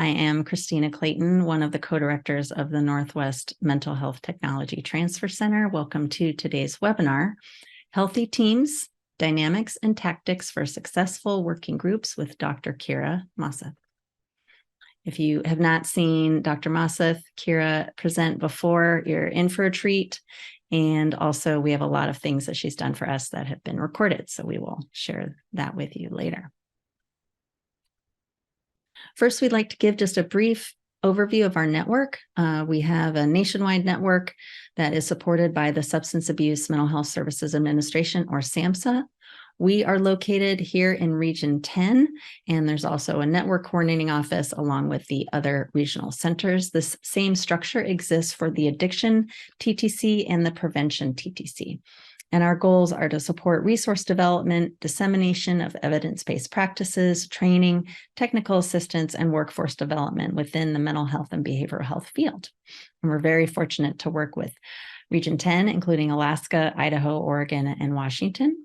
I am Christina Clayton, one of the co-directors of the Northwest Mental Health Technology Transfer Center. Welcome to today's webinar, Healthy Teams, Dynamics and Tactics for Successful Working Groups with Dr. Kira Mauseth. If you have not seen Dr. Mauseth, Kira present before, you're in for a treat. And also we have a lot of things that she's done for us that have been recorded. So we will share that with you later. First, we'd like to give just a brief overview of our network. We have a nationwide network that is supported by the Substance Abuse Mental Health Services Administration, or SAMHSA. We are located here in Region 10, and there's also a network coordinating office along with the other regional centers. This same structure exists for the addiction TTC and the prevention TTC. And our goals are to support resource development, dissemination of evidence-based practices, training, technical assistance, and workforce development within the mental health and behavioral health field. And we're very fortunate to work with Region 10, including Alaska, Idaho, Oregon, and Washington.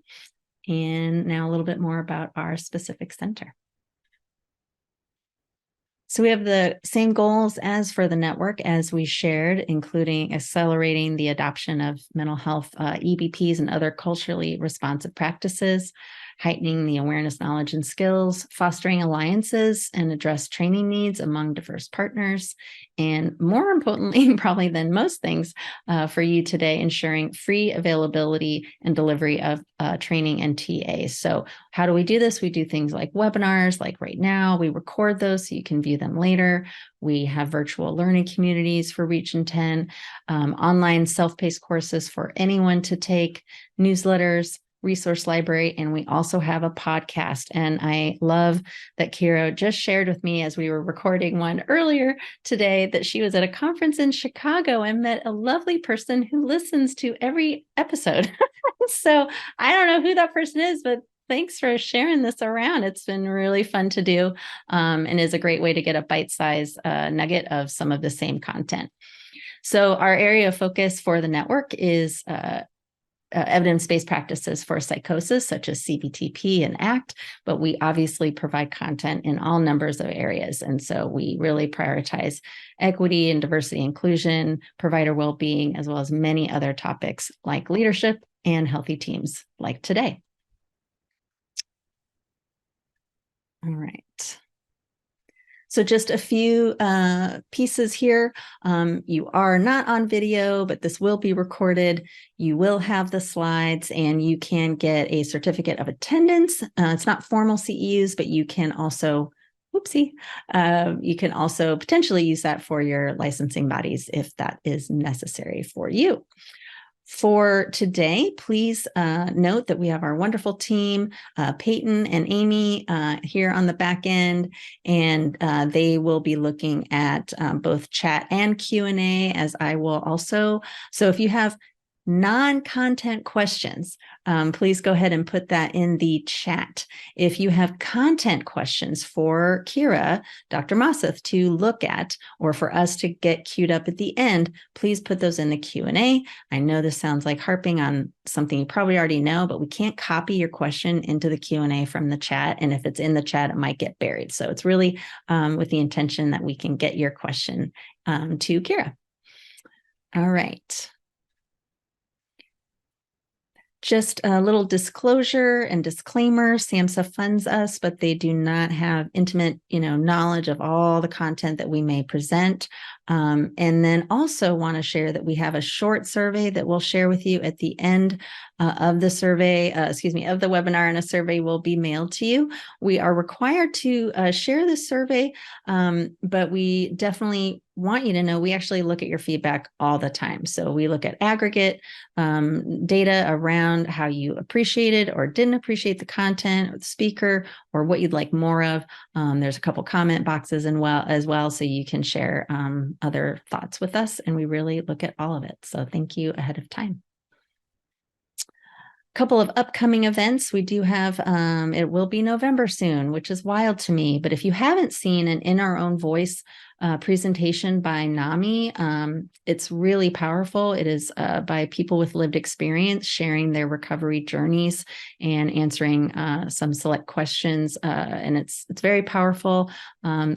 And now a little bit more about our specific center. So we have the same goals as for the network as we shared, including accelerating the adoption of mental health EBPs and other culturally responsive practices, heightening the awareness, knowledge, and skills, fostering alliances and address training needs among diverse partners, and more importantly, probably than most things for you today, ensuring free availability and delivery of training and TA. So how do we do this? We do things like webinars, like right now. We record those so you can view them later. We have virtual learning communities for Region 10, online self-paced courses for anyone to take, newsletters, resource library, and we also have a podcast. And I love that Kira just shared with me as we were recording one earlier today that she was at a conference in Chicago and met a lovely person who listens to every episode. So I don't know who that person is, but thanks for sharing this around. It's been really fun to do and is a great way to get a bite-sized nugget of some of the same content. So our area of focus for the network is evidence-based practices for psychosis, such as CBTP and ACT, but we obviously provide content in all numbers of areas. And so we really prioritize equity and diversity inclusion, provider well-being, as well as many other topics like leadership and healthy teams like today. All right. So just a few pieces here. You are not on video, but this will be recorded. You will have the slides and you can get a certificate of attendance. It's not formal CEUs, but you can also, whoopsie, you can also potentially use that for your licensing bodies if that is necessary for you. For today, please note that we have our wonderful team, Peyton and Amy here on the back end, and they will be looking at both chat and Q&A, as I will also. So if you have non-content questions, please go ahead and put that in the chat. If you have content questions for Kira, Dr. Mauseth, to look at, or for us to get queued up at the end, please put those in the Q&A. I know this sounds like harping on something you probably already know, but we can't copy your question into the Q&A from the chat. And if it's in the chat, it might get buried. So it's really with the intention that we can get your question to Kira. All right. Just a little disclosure and disclaimer, SAMHSA funds us, but they do not have intimate, knowledge of all the content that we may present. And then also want to share that we have a short survey that we'll share with you at the end of the survey, of the webinar, and a survey will be mailed to you. We are required to share this survey, but we definitely want you to know we actually look at your feedback all the time. So we look at aggregate data around how you appreciated or didn't appreciate the content or the speaker, or what you'd like more of. There's a couple comment boxes as well, so you can share other thoughts with us, and we really look at all of it. So thank you ahead of time. Couple of upcoming events. We do have, it will be November soon, which is wild to me. But if you haven't seen an In Our Own Voice presentation by NAMI. It's really powerful. It is by people with lived experience sharing their recovery journeys and answering some select questions. And it's very powerful.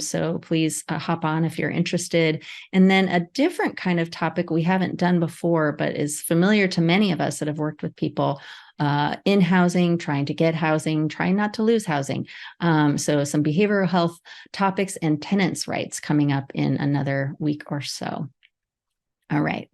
So please hop on if you're interested. And then a different kind of topic we haven't done before, but is familiar to many of us that have worked with people in housing, trying to get housing, trying not to lose housing. So some behavioral health topics and tenants' rights coming up in another week or so. All right.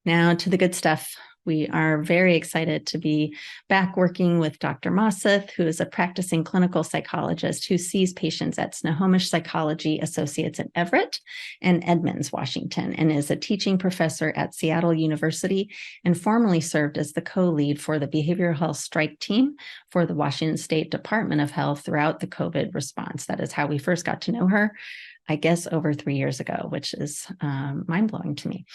Now to the good stuff. We are very excited to be back working with Dr. Mauseth, who is a practicing clinical psychologist who sees patients at Snohomish Psychology Associates in Everett and Edmonds, Washington, and is a teaching professor at Seattle University and formerly served as the co-lead for the behavioral health strike team for the Washington State Department of Health throughout the COVID response. That is how we first got to know her, I guess over 3 years ago, which is mind-blowing to me.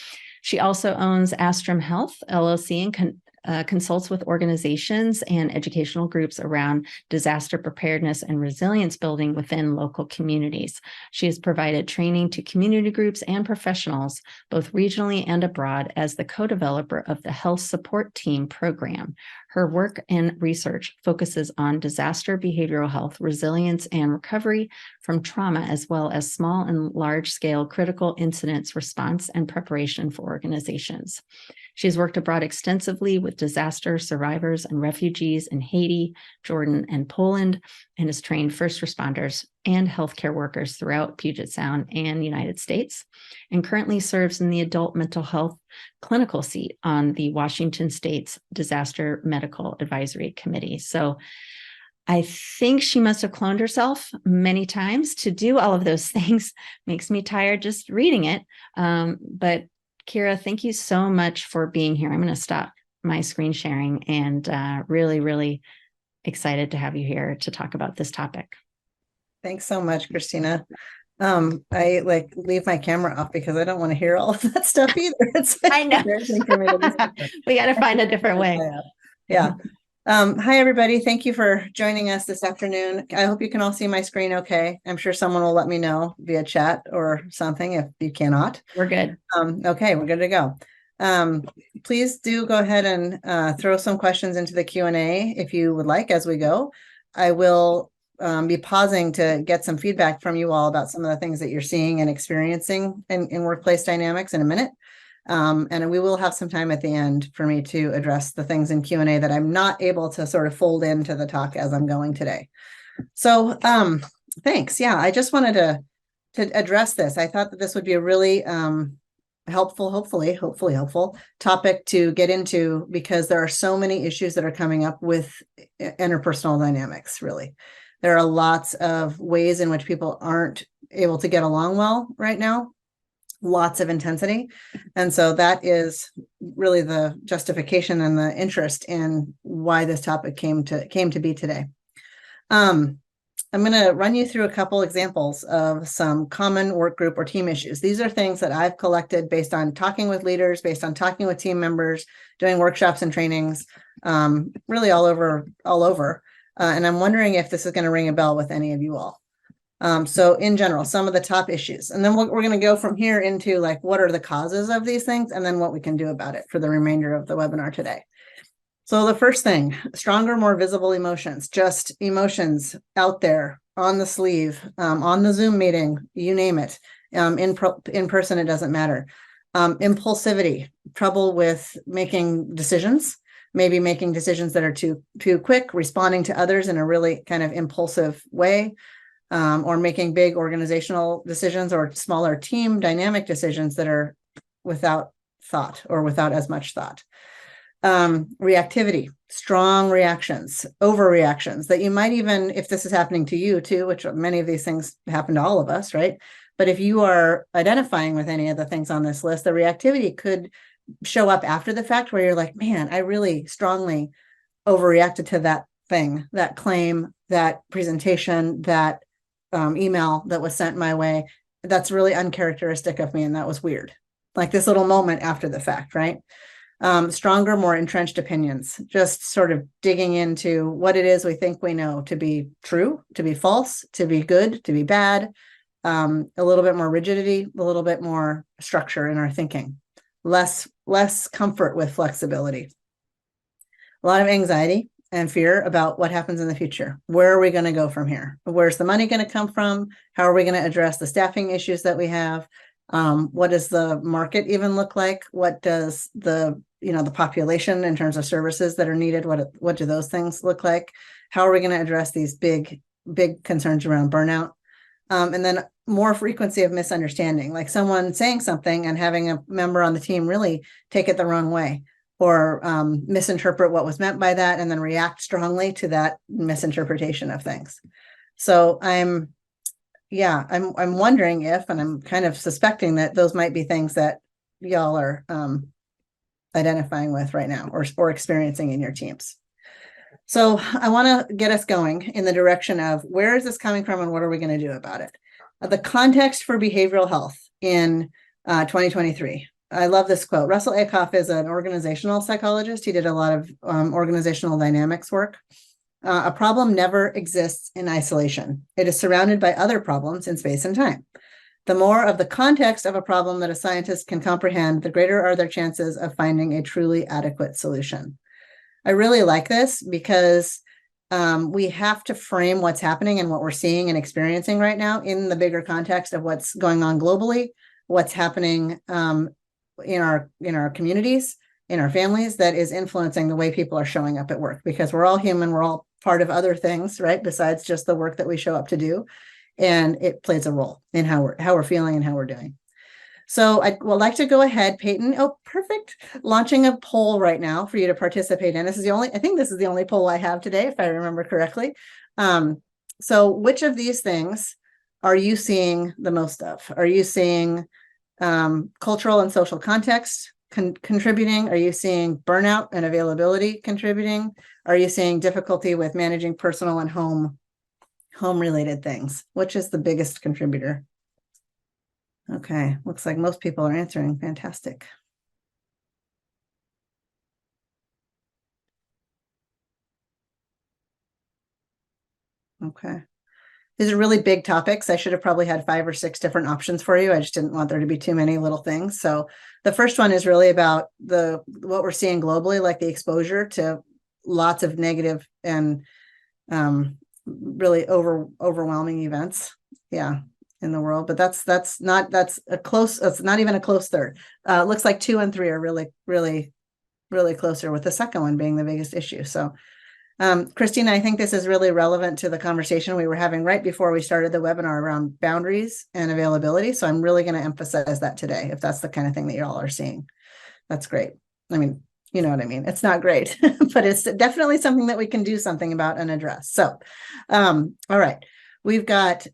She also owns Astrum Health LLC and consults with organizations and educational groups around disaster preparedness and resilience building within local communities. She has provided training to community groups and professionals, both regionally and abroad, as the co-developer of the Health Support Team program. Her work and research focuses on disaster behavioral health, resilience, and recovery from trauma, as well as small and large-scale critical incidents response and preparation for organizations. She's worked abroad extensively with disaster survivors and refugees in Haiti, Jordan, and Poland, and has trained first responders and healthcare workers throughout Puget Sound and United States, and currently serves in the adult mental health clinical seat on the Washington State's Disaster Medical Advisory Committee. So I think she must have cloned herself many times to do all of those things. Makes me tired just reading it. But Kira, thank you so much for being here. I'm going to stop my screen sharing and really, really excited to have you here to talk about this topic. Thanks so much, Christina. I leave my camera off because I don't want to hear all of that stuff either. It's I know. embarrassing for me to We got to find a different way. Yeah. Hi, everybody. Thank you for joining us this afternoon. I hope you can all see my screen okay. I'm sure someone will let me know via chat or something if you cannot. We're good. Okay, we're good to go. Please do go ahead and throw some questions into the Q&A if you would like as we go. I will be pausing to get some feedback from you all about some of the things that you're seeing and experiencing in workplace dynamics in a minute. And we will have some time at the end for me to address the things in Q&A that I'm not able to sort of fold into the talk as I'm going today. So thanks. Yeah, I just wanted to address this. I thought that this would be a really helpful, hopefully helpful topic to get into, because there are so many issues that are coming up with interpersonal dynamics, really. There are lots of ways in which people aren't able to get along well right now, lots of intensity. And so that is really the justification and the interest in why this topic came to be today. I'm going to run you through a couple examples of some common work group or team issues. These are things that I've collected based on talking with leaders, based on talking with team members, doing workshops and trainings, really all over. And I'm wondering if this is going to ring a bell with any of you all. So in general, some of the top issues, and then we're going to go from here into what are the causes of these things, and then what we can do about it for the remainder of the webinar today. So the first thing, stronger, more visible emotions, just emotions out there on the sleeve, on the Zoom meeting, you name it, in person, it doesn't matter. Impulsivity, trouble with making decisions, maybe making decisions that are too quick, responding to others in a really kind of impulsive way, or making big organizational decisions or smaller team dynamic decisions that are without thought or without as much thought. Reactivity, strong reactions, overreactions that you might even, if this is happening to you too, which many of these things happen to all of us, right? But if you are identifying with any of the things on this list, the reactivity could show up after the fact where you're like, man, I really strongly overreacted to that thing, that claim, that presentation, that email that was sent my way. That's really uncharacteristic of me, and that was weird. Like this little moment after the fact, right? Stronger, more entrenched opinions, just sort of digging into what it is we think we know to be true, to be false, to be good, to be bad, a little bit more rigidity, a little bit more structure in our thinking, less comfort with flexibility, a lot of anxiety and fear about what happens in the future. Where are we going to go from here? Where's the money going to come from? How are we going to address the staffing issues that we have? What does the market even look like? What does the population in terms of services that are needed? What do those things look like? How are we going to address these big concerns around burnout? And then more frequency of misunderstanding, like someone saying something and having a member on the team really take it the wrong way, or misinterpret what was meant by that and then react strongly to that misinterpretation of things. So I'm wondering if, and I'm kind of suspecting that those might be things that y'all are identifying with right now or experiencing in your teams. So I want to get us going in the direction of where is this coming from and what are we going to do about it? The context for behavioral health in 2023. I love this quote. Russell Acuff is an organizational psychologist. He did a lot of organizational dynamics work. A problem never exists in isolation. It is surrounded by other problems in space and time. The more of the context of a problem that a scientist can comprehend, the greater are their chances of finding a truly adequate solution. I really like this because we have to frame what's happening and what we're seeing and experiencing right now in the bigger context of what's going on globally, what's happening in our communities, in our families, that is influencing the way people are showing up at work, because we're all human, we're all part of other things, right? Besides just the work that we show up to do. And it plays a role in how we're feeling and how we're doing. So I would like to go ahead, Peyton. Oh, perfect. Launching a poll right now for you to participate in. I think this is the only poll I have today, if I remember correctly. So which of these things are you seeing the most of? Are you seeing cultural and social context contributing? Are you seeing burnout and availability contributing? Are you seeing difficulty with managing personal and home related things? Which is the biggest contributor? Okay, looks like most people are answering. Fantastic. Okay. These are really big topics. I should have probably had 5 or 6 different options for you. I just didn't want there to be too many little things. So the first one is really about what we're seeing globally, like the exposure to lots of negative and really overwhelming events. Yeah. In the world, but that's not even a close third. Looks like 2 and 3 are really closer, with the second one being the biggest issue. So Christina, I think this is really relevant to the conversation we were having right before we started the webinar around boundaries and availability. So I'm really going to emphasize that today, if that's the kind of thing that you all are seeing. That's great. I mean, you know what I mean? It's not great, but it's definitely something that we can do something about and address. So, all right, we've got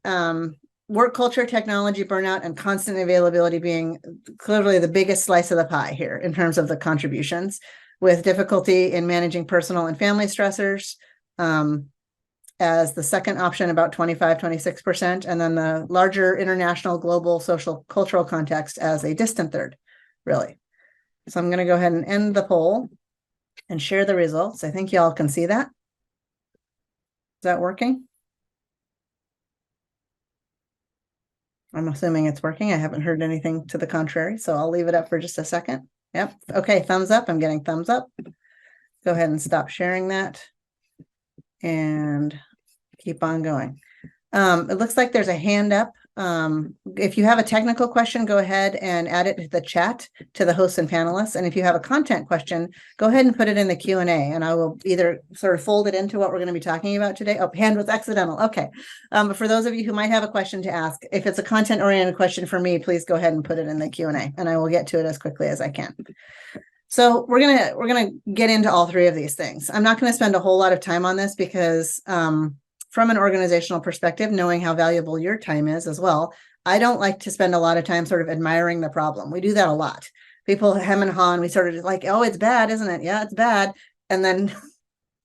work culture, technology, burnout, and constant availability being clearly the biggest slice of the pie here in terms of the contributions, with difficulty in managing personal and family stressors as the second option, about 26%, and then the larger international, global, social, cultural context as a distant third, really. So I'm going to go ahead and end the poll and share the results. I think y'all can see that. Is that working? I'm assuming it's working. I haven't heard anything to the contrary, so I'll leave it up for just a second. Yep. Okay, thumbs up. I'm getting thumbs up. Go ahead and stop sharing that and keep on going. It looks like there's a hand up. If you have a technical question, go ahead and add it to the chat to the hosts and panelists. And if you have a content question, go ahead and put it in the Q&A, and I will either sort of fold it into what we're going to be talking about today. Oh, hand was accidental. Okay. But for those of you who might have a question to ask, if it's a content-oriented question for me, please go ahead and put it in the Q&A, and I will get to it as quickly as I can. So we're gonna get into all 3 of these things. I'm not going to spend a whole lot of time on this because from an organizational perspective, knowing how valuable your time is as well, I don't like to spend a lot of time sort of admiring the problem. We do that a lot. People hem and haw, and we sort of like, oh, it's bad, isn't it? Yeah, it's bad. And then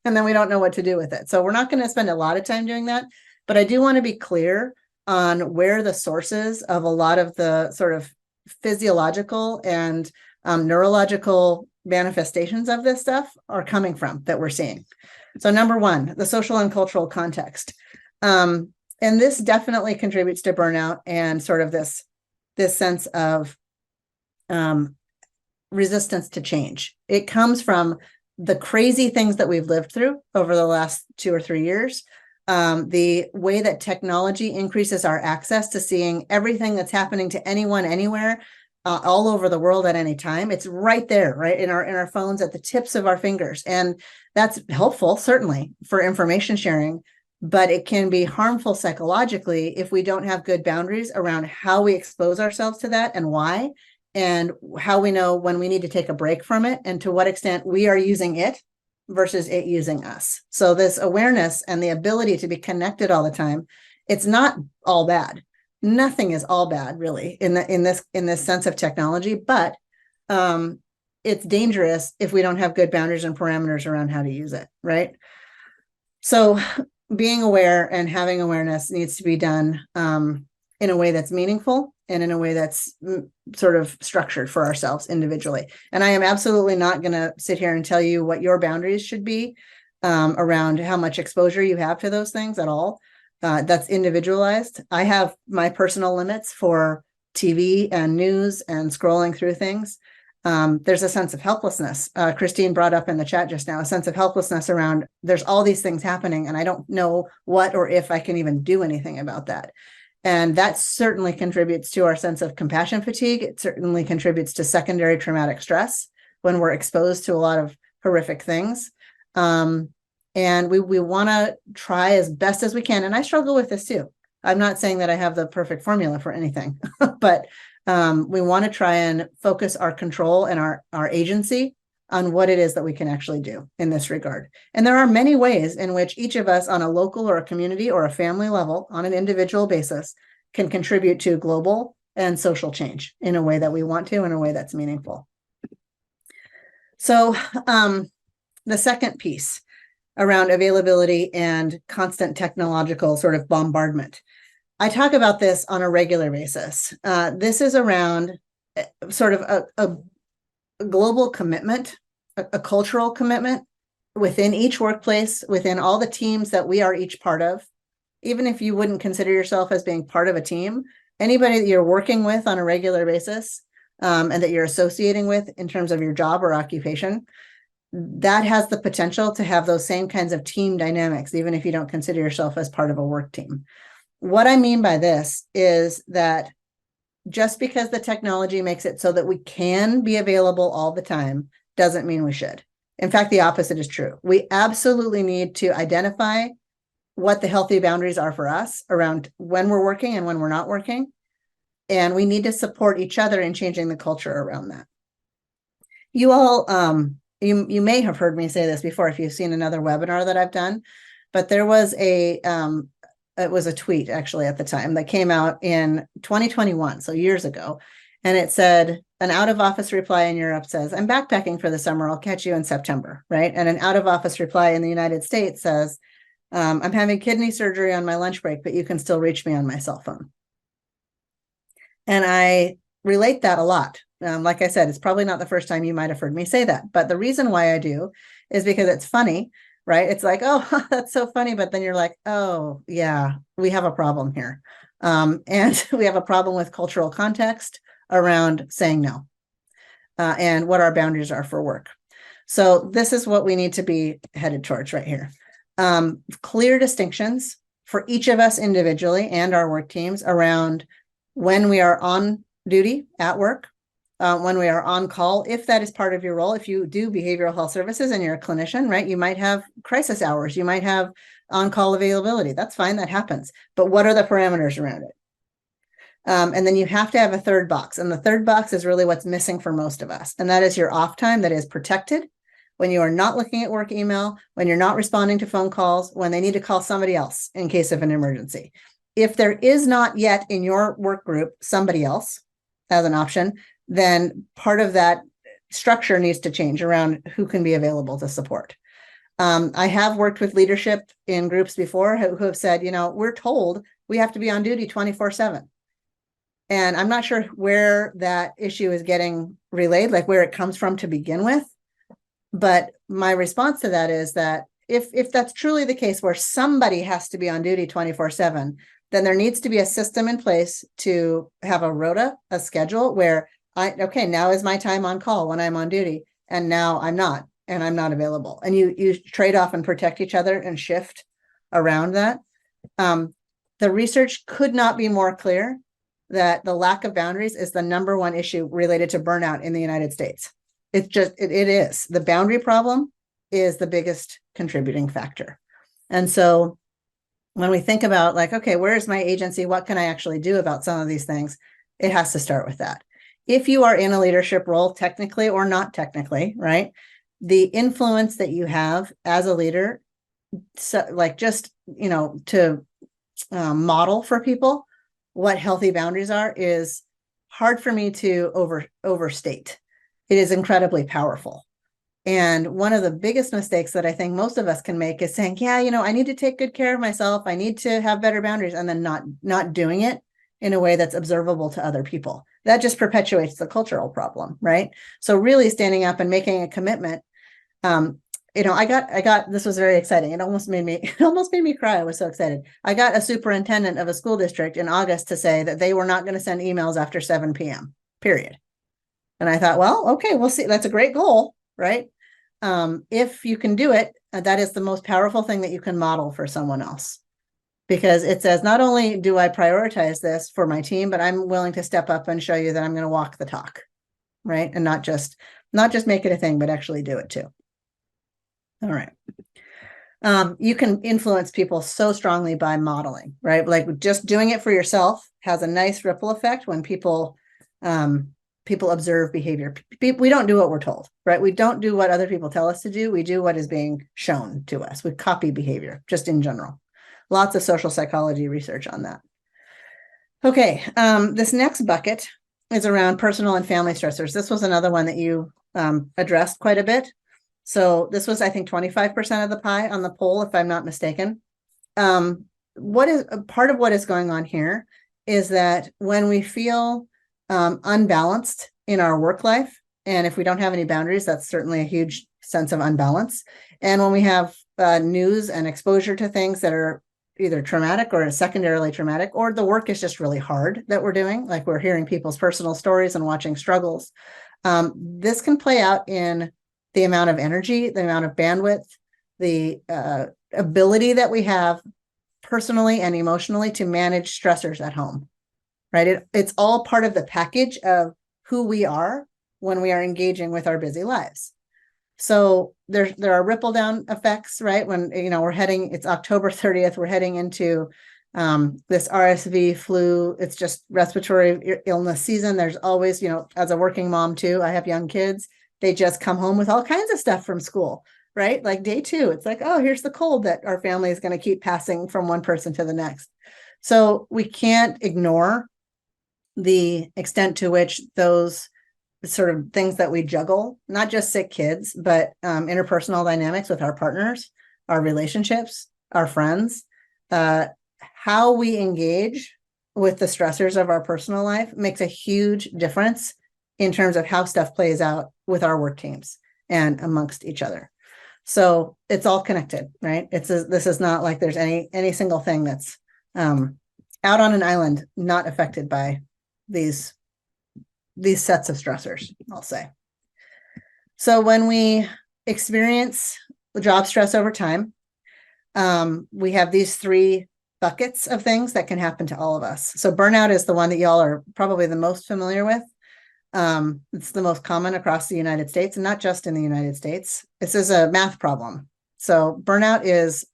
we don't know what to do with it. So we're not going to spend a lot of time doing that. But I do want to be clear on where the sources of a lot of the sort of physiological and neurological manifestations of this stuff are coming from that we're seeing. So number 1, the social and cultural context. And this definitely contributes to burnout and sort of this sense of resistance to change. It comes from the crazy things that we've lived through over the last 2 or 3 years. The way that technology increases our access to seeing everything that's happening to anyone, anywhere, all over the world at any time. It's right there, right in our phones, at the tips of our fingers. And that's helpful, certainly, for information sharing, but it can be harmful psychologically if we don't have good boundaries around how we expose ourselves to that and why, and how we know when we need to take a break from it and to what extent we are using it versus it using us. So this awareness and the ability to be connected all the time, it's not all bad. Nothing is all bad, really, in this sense of technology, but it's dangerous if we don't have good boundaries and parameters around how to use it, right? So being aware and having awareness needs to be done in a way that's meaningful and in a way that's sort of structured for ourselves individually. And I am absolutely not going to sit here and tell you what your boundaries should be around how much exposure you have to those things at all. That's individualized. I have my personal limits for TV and news and scrolling through things. There's a sense of helplessness. Christine brought up in the chat just now, a sense of helplessness around there's all these things happening and I don't know what or if I can even do anything about that. And that certainly contributes to our sense of compassion fatigue. It certainly contributes to secondary traumatic stress when we're exposed to a lot of horrific things. And we want to try as best as we can. And I struggle with this too. I'm not saying that I have the perfect formula for anything, but we want to try and focus our control and our agency on what it is that we can actually do in this regard. And there are many ways in which each of us on a local or a community or a family level on an individual basis can contribute to global and social change in a way that we want to, in a way that's meaningful. So the second piece around availability and constant technological sort of bombardment. I talk about this on a regular basis. This is around sort of a global commitment, a cultural commitment within each workplace, within all the teams that we are each part of. Even if you wouldn't consider yourself as being part of a team, anybody that you're working with on a regular basis and that you're associating with in terms of your job or occupation, that has the potential to have those same kinds of team dynamics, even if you don't consider yourself as part of a work team. What I mean by this is that just because the technology makes it so that we can be available all the time doesn't mean we should. In fact, the opposite is true. We absolutely need to identify what the healthy boundaries are for us around when we're working and when we're not working. And we need to support each other in changing the culture around that. You all, you may have heard me say this before if you've seen another webinar that I've done, but there was it was a tweet actually at the time that came out in 2021, so years ago. And it said, an out-of-office reply in Europe says, I'm backpacking for the summer, I'll catch you in September, right? And an out-of-office reply in the United States says, I'm having kidney surgery on my lunch break, but you can still reach me on my cell phone. And I relate that a lot. Like I said, it's probably not the first time you might have heard me say that, but the reason why I do is because it's funny, right? It's like, oh, that's so funny. But then you're like, oh, yeah, we have a problem here. And we have a problem with cultural context around saying no and what our boundaries are for work. So this is what we need to be headed towards right here. Clear distinctions for each of us individually and our work teams around when we are on duty at work, when we are on call, if that is part of your role. If you do behavioral health services and you're a clinician, right, you might have crisis hours, you might have on-call availability. That's fine, that happens. But what are the parameters around it? And then you have to have a third box. And the third box is really what's missing for most of us. And that is your off time that is protected when you are not looking at work email, when you're not responding to phone calls, when they need to call somebody else in case of an emergency. If there is not yet in your work group somebody else as an option, then part of that structure needs to change around who can be available to support. I have worked with leadership in groups before who have said, you know, we're told we have to be on duty 24/7. And I'm not sure where that issue is getting relayed, like where it comes from to begin with. But my response to that is that if that's truly the case where somebody has to be on duty 24/7, then there needs to be a system in place to have a rota, a schedule where okay, now is my time on call when I'm on duty, and now I'm not, and I'm not available. And you trade off and protect each other and shift around that. The research could not be more clear that the lack of boundaries is the number one issue related to burnout in the United States. It is. The boundary problem is the biggest contributing factor. And so when we think about like, okay, where is my agency? What can I actually do about some of these things? It has to start with that. If you are in a leadership role, technically or not technically, right? The influence that you have as a leader, so like just, to model for people what healthy boundaries are is hard for me to overstate. It is incredibly powerful. And one of the biggest mistakes that I think most of us can make is saying, yeah, I need to take good care of myself. I need to have better boundaries, and then not doing it in a way that's observable to other people. That just perpetuates the cultural problem, right? So really standing up and making a commitment. I got, this was very exciting. It almost made me cry. I was so excited. I got a superintendent of a school district in August to say that they were not going to send emails after 7 p.m., period. And I thought, well, okay, we'll see. That's a great goal, right? If you can do it, that is the most powerful thing that you can model for someone else. Because it says, not only do I prioritize this for my team, but I'm willing to step up and show you that I'm going to walk the talk, right? And not just make it a thing, but actually do it too. All right. You can influence people so strongly by modeling, right? Like just doing it for yourself has a nice ripple effect when people observe behavior. We don't do what we're told, right? We don't do what other people tell us to do. We do what is being shown to us. We copy behavior just in general. Lots of social psychology research on that. Okay, this next bucket is around personal and family stressors. This was another one that you addressed quite a bit. So this was, I think, 25% of the pie on the poll, if I'm not mistaken. What is part of what is going on here is that when we feel unbalanced in our work life, and if we don't have any boundaries, that's certainly a huge sense of unbalance. And when we have news and exposure to things that are either traumatic or secondarily traumatic, or the work is just really hard that we're doing, like we're hearing people's personal stories and watching struggles, this can play out in the amount of energy, the amount of bandwidth, the ability that we have personally and emotionally to manage stressors at home, right? It's all part of the package of who we are when we are engaging with our busy lives. So there are ripple down effects, right? When, it's October 30th, we're heading into this RSV flu. It's just respiratory illness season. There's always, as a working mom too, I have young kids. They just come home with all kinds of stuff from school, right? Like day 2, it's like, oh, here's the cold that our family is going to keep passing from one person to the next. So we can't ignore the extent to which those sort of things that we juggle, not just sick kids, but interpersonal dynamics with our partners, our relationships, our friends, how we engage with the stressors of our personal life makes a huge difference in terms of how stuff plays out with our work teams and amongst each other. So it's all connected, right? This is not like there's any single thing that's out on an island not affected by these sets of stressors, I'll say. So when we experience job stress over time, we have these 3 buckets of things that can happen to all of us. So burnout is the one that y'all are probably the most familiar with. It's the most common across the United States, and not just in the United States. This is a math problem. So burnout is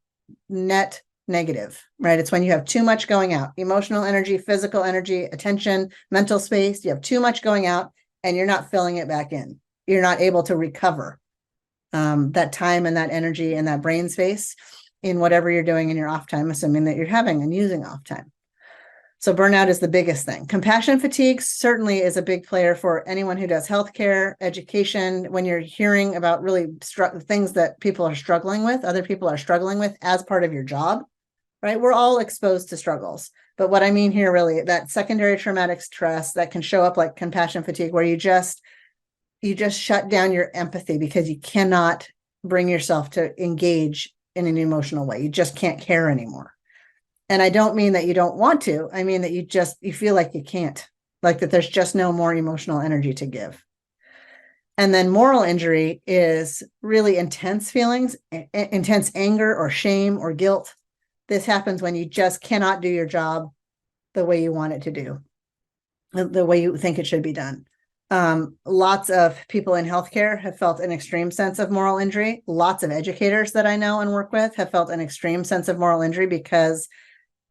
net negative, right? It's when you have too much going out, emotional energy, physical energy, attention, mental space. You have too much going out and you're not filling it back in. You're not able to recover that time and that energy and that brain space in whatever you're doing in your off time, assuming that you're having and using off time. So burnout is the biggest thing. Compassion fatigue certainly is a big player for anyone who does healthcare, education. When you're hearing about really things that people are struggling with, other people are struggling with as part of your job, right? We're all exposed to struggles. But what I mean here really, that secondary traumatic stress that can show up like compassion fatigue, where you just shut down your empathy because you cannot bring yourself to engage in an emotional way. You just can't care anymore. And I don't mean that you don't want to. I mean that you feel like you can't, like that there's just no more emotional energy to give. And then moral injury is really intense feelings, intense anger or shame or guilt. This happens when you just cannot do your job the way you want it to do, the way you think it should be done. Lots of people in healthcare have felt an extreme sense of moral injury. Lots of educators that I know and work with have felt an extreme sense of moral injury because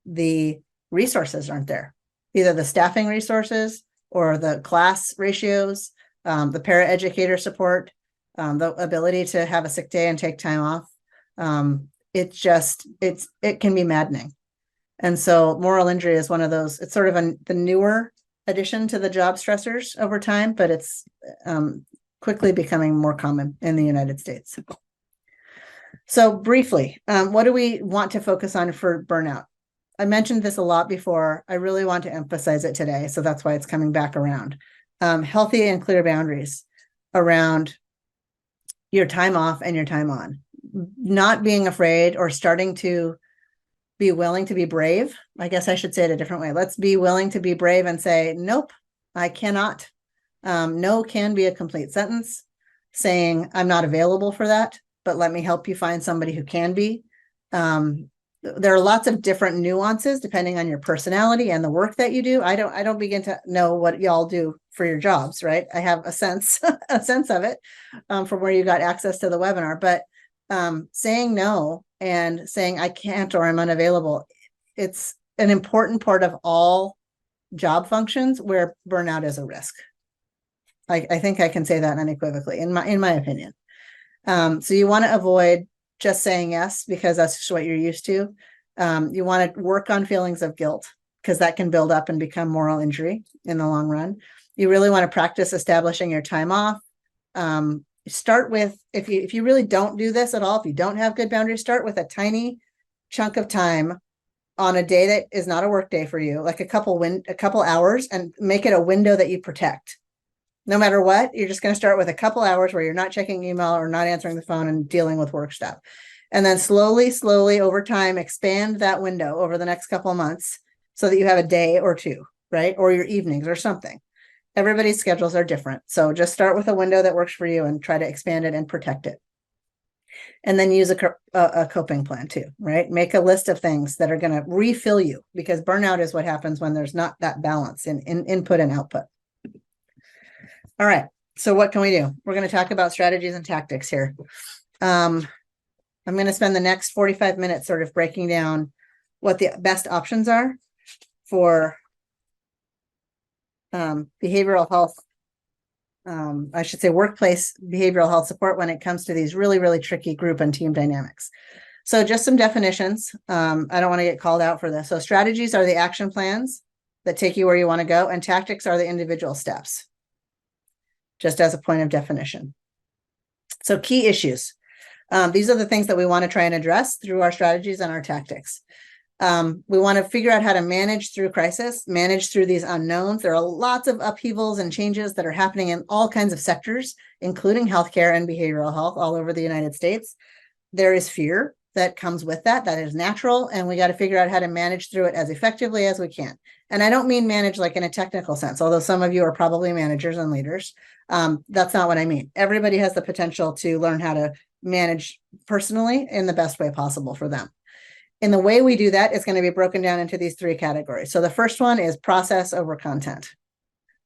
the resources aren't there, either the staffing resources or the class ratios, the paraeducator support, the ability to have a sick day and take time off. It can be maddening. And so moral injury is one of those, it's sort of the newer addition to the job stressors over time, but it's quickly becoming more common in the United States. So briefly, what do we want to focus on for burnout? I mentioned this a lot before. I really want to emphasize it today. So that's why it's coming back around. Healthy and clear boundaries around your time off and your time on. Not being afraid or starting to be willing to be brave. I guess I should say it a different way. Let's be willing to be brave and say, nope, I cannot. No can be a complete sentence. Saying, I'm not available for that, but let me help you find somebody who can be. There are lots of different nuances depending on your personality and the work that you do. I don't begin to know what y'all do for your jobs, right? I have a sense of it from where you got access to the webinar, but saying no and saying I can't or I'm unavailable, it's an important part of all job functions where burnout is a risk. I think I can say that unequivocally in my opinion. So you want to avoid just saying yes because that's just what you're used to. You want to work on feelings of guilt because that can build up and become moral injury in the long run. You really want to practice establishing your time off. Start with, if you really don't do this at all, if you don't have good boundaries, start with a tiny chunk of time on a day that is not a work day for you, like a couple hours, and make it a window that you protect. No matter what, you're just going to start with a couple hours where you're not checking email or not answering the phone and dealing with work stuff. And then slowly over time, expand that window over the next couple of months so that you have a day or two, right? Or your evenings or something. Everybody's schedules are different. So just start with a window that works for you and try to expand it and protect it. And then use a coping plan too, right? Make a list of things that are going to refill you, because burnout is what happens when there's not that balance in input and output. All right. So what can we do? We're going to talk about strategies and tactics here. I'm going to spend the next 45 minutes sort of breaking down what the best options are for behavioral health, I should say workplace behavioral health support when it comes to these really, really tricky group and team dynamics. So just some definitions. I don't want to get called out for this. So strategies are the action plans that take you where you want to go, and tactics are the individual steps, just as a point of definition. So key issues. These are the things that we want to try and address through our strategies and our tactics. We want to figure out how to manage through crisis, manage through these unknowns. There are lots of upheavals and changes that are happening in all kinds of sectors, including healthcare and behavioral health all over the United States. There is fear that comes with that. That is natural. And we got to figure out how to manage through it as effectively as we can. And I don't mean manage like in a technical sense, although some of you are probably managers and leaders. That's not what I mean. Everybody has the potential to learn how to manage personally in the best way possible for them. And the way we do that is going to be broken down into these three categories. So the first one is process over content.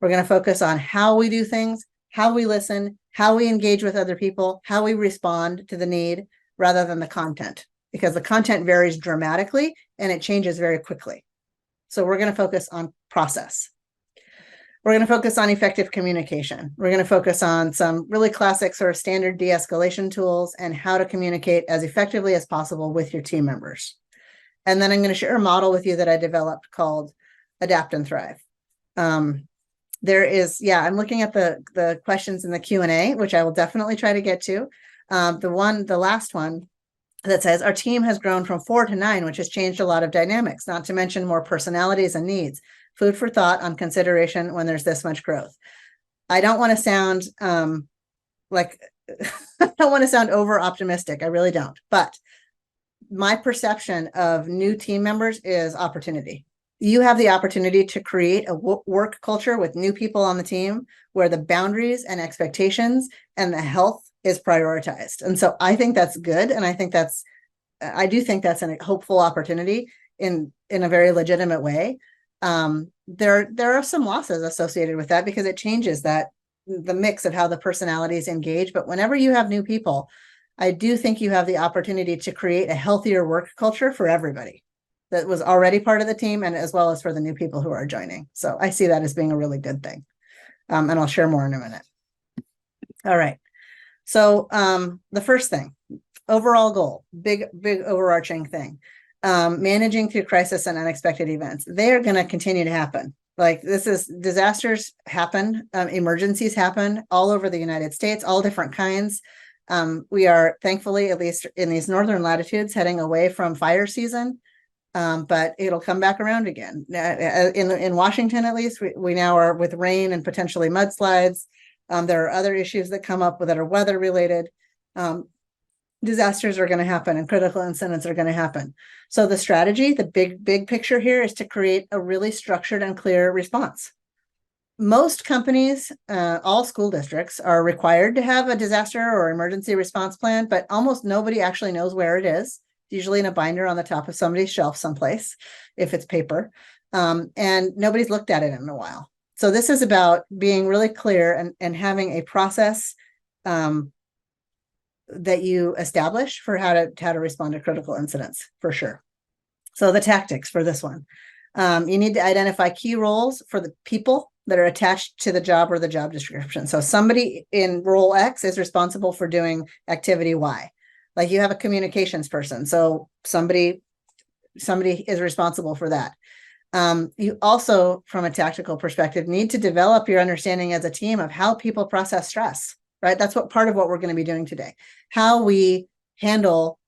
We're going to focus on how we do things, how we listen, how we engage with other people, how we respond to the need rather than the content, because the content varies dramatically and it changes very quickly. So we're going to focus on process. We're going to focus on effective communication. We're going to focus on some really classic sort of standard de-escalation tools and how to communicate as effectively as possible with your team members. And then I'm going to share a model with you that I developed called Adapt and Thrive. There is, I'm looking at the questions in the Q&A, which I will definitely try to get to. The last one that says, our team has grown from 4 to 9, which has changed a lot of dynamics, not to mention more personalities and needs. Food for thought on consideration when there's this much growth. I don't want to sound I don't want to sound over optimistic. I really don't. But my perception of new team members is opportunity. You have the opportunity to create a work culture with new people on the team where the boundaries and expectations and the health is prioritized. And so I think that's good. And I do think that's a hopeful opportunity in a very legitimate way. There are some losses associated with that because it changes the mix of how the personalities engage. But whenever you have new people, I do think you have the opportunity to create a healthier work culture for everybody that was already part of the team and as well as for the new people who are joining. So I see that as being a really good thing. And I'll share more in a minute. All right. So the first thing, overall goal, big overarching thing, managing through crisis and unexpected events. They are going to continue to happen. Like disasters happen, emergencies happen all over the United States, all different kinds. We are thankfully, at least in these northern latitudes, heading away from fire season. But it'll come back around again. In Washington, at least, we now are with rain and potentially mudslides. There are other issues that come up that are weather related. Disasters are going to happen and critical incidents are going to happen. So the strategy, the big picture here is to create a really structured and clear response. Most companies, all school districts are required to have a disaster or emergency response plan, but almost nobody actually knows where it is. Usually in a binder on the top of somebody's shelf someplace, if it's paper, and nobody's looked at it in a while. So this is about being really clear and having a process that you establish for how to respond to critical incidents, for sure. So the tactics for this one, you need to identify key roles for the people that are attached to the job or the job description. So somebody in role X is responsible for doing activity Y. Like you have a communications person, so somebody is responsible for that. You also, from a tactical perspective, need to develop your understanding as a team of how people process stress, right? That's part of what we're going to be doing today. How we handle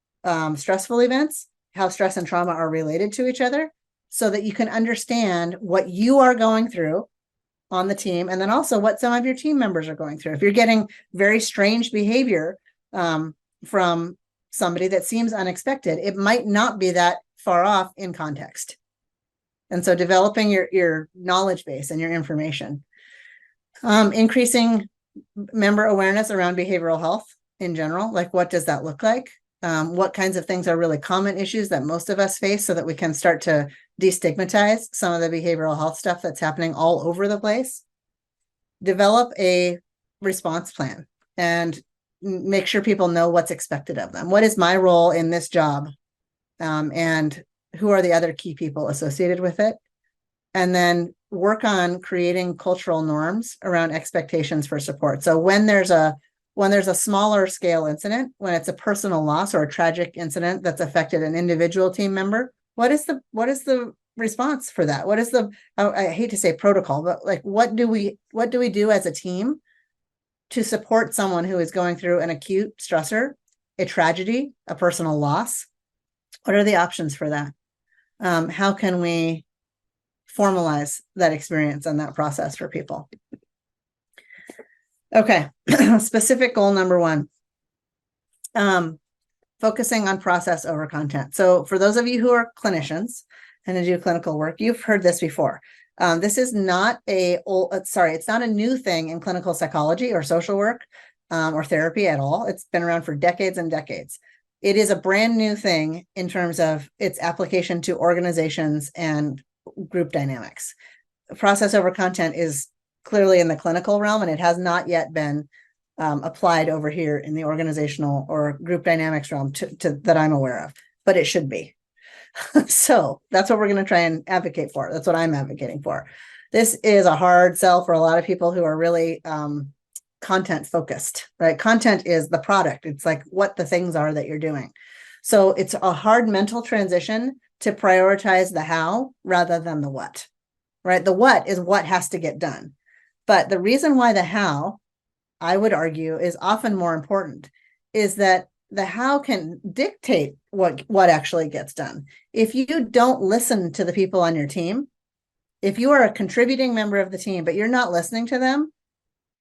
stressful events, how stress and trauma are related to each other, so that you can understand what you are going through on the team, and then also what some of your team members are going through. If you're getting very strange behavior from somebody that seems unexpected, it might not be that far off in context. And so developing your knowledge base and your information. Increasing member awareness around behavioral health in general, like what does that look like? What kinds of things are really common issues that most of us face so that we can start to destigmatize some of the behavioral health stuff that's happening all over the place. Develop a response plan and make sure people know what's expected of them. What is my role in this job? And who are the other key people associated with it? And then work on creating cultural norms around expectations for support. So when there's a smaller scale incident, when it's a personal loss or a tragic incident that's affected an individual team member, what is the response for that? What is I hate to say protocol, but like what do we do as a team to support someone who is going through an acute stressor, a tragedy, a personal loss? What are the options for that? How can we formalize that experience and that process for people? Okay, specific goal number 1, focusing on process over content. So for those of you who are clinicians and who do clinical work, you've heard this before. This is not it's not a new thing in clinical psychology or social work or therapy at all. It's been around for decades and decades. It is a brand new thing in terms of its application to organizations and group dynamics. Process over content is clearly in the clinical realm, and it has not yet been applied over here in the organizational or group dynamics realm that I'm aware of, but it should be. So that's what we're going to try and advocate for. That's what I'm advocating for. This is a hard sell for a lot of people who are really content focused, right? Content is the product. It's like what the things are that you're doing. So it's a hard mental transition to prioritize the how rather than the what, right? The what is what has to get done. But the reason why the how, I would argue, is often more important is that the how can dictate what actually gets done. If you don't listen to the people on your team, if you are a contributing member of the team, but you're not listening to them,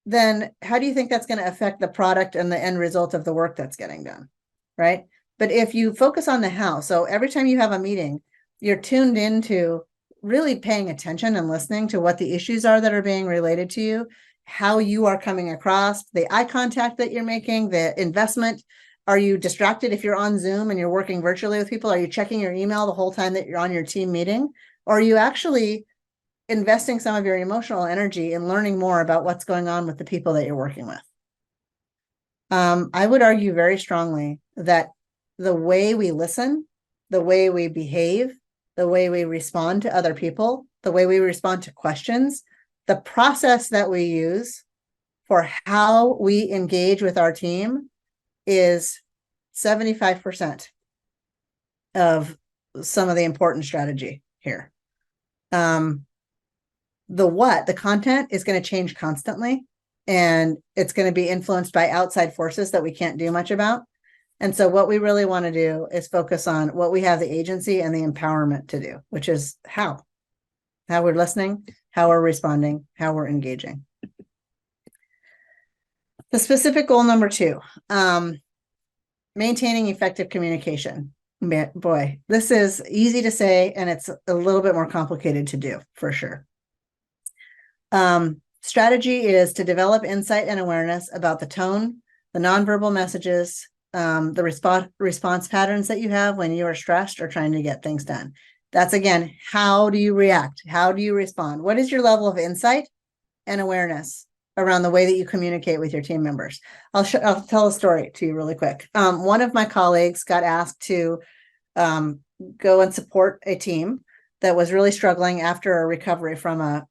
then how do you think that's going to affect the product and the end result of the work that's getting done, right? But if you focus on the how, so every time you have a meeting, you're tuned into really paying attention and listening to what the issues are that are being related to you, how you are coming across, the eye contact that you're making, the investment. Are you distracted if you're on Zoom and you're working virtually with people? Are you checking your email the whole time that you're on your team meeting? Or are you actually investing some of your emotional energy in learning more about what's going on with the people that you're working with? I would argue very strongly that the way we listen, the way we behave, the way we respond to other people, the way we respond to questions, the process that we use for how we engage with our team is 75% of some of the important strategy here. The content is going to change constantly, and it's going to be influenced by outside forces that we can't do much about. And so what we really want to do is focus on what we have the agency and the empowerment to do, which is how we're listening, how we're responding, how we're engaging. The specific goal number 2, maintaining effective communication. Boy, this is easy to say, and it's a little bit more complicated to do, for sure. Strategy is to develop insight and awareness about the tone, the nonverbal messages, the response patterns that you have when you are stressed or trying to get things done. That's, again, how do you react? How do you respond? What is your level of insight and awareness around the way that you communicate with your team members? I'll tell a story to you really quick. One of my colleagues got asked to go and support a team that was really struggling after a recovery from a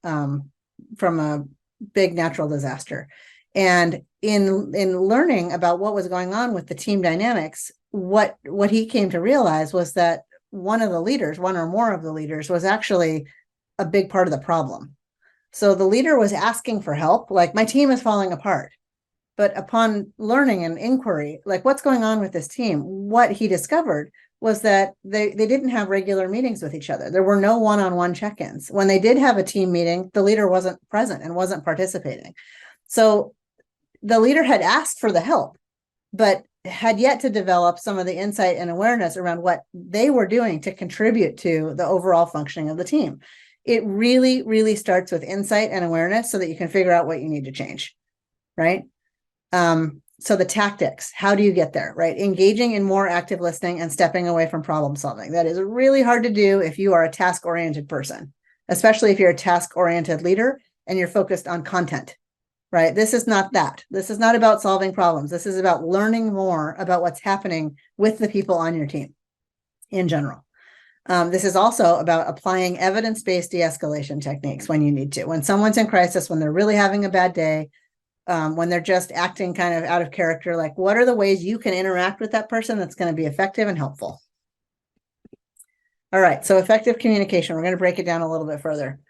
big natural disaster. And in learning about what was going on with the team dynamics, what he came to realize was that one or more of the leaders was actually a big part of the problem. So the leader was asking for help, like, my team is falling apart. But upon learning and inquiry, like, what's going on with this team, what he discovered was that they didn't have regular meetings with each other. There were no one-on-one check-ins. When they did have a team meeting, the leader wasn't present and wasn't participating. So the leader had asked for the help, but had yet to develop some of the insight and awareness around what they were doing to contribute to the overall functioning of the team. It really, really starts with insight and awareness so that you can figure out what you need to change, right? So the tactics, how do you get there, right? Engaging in more active listening and stepping away from problem solving. That is really hard to do if you are a task-oriented person, especially if you're a task-oriented leader and you're focused on content, right? This is not that. This is not about solving problems. This is about learning more about what's happening with the people on your team in general. This is also about applying evidence-based de-escalation techniques when you need to. When someone's in crisis, when they're really having a bad day, when they're just acting kind of out of character, like, what are the ways you can interact with that person that's going to be effective and helpful? All right, so effective communication, we're going to break it down a little bit further.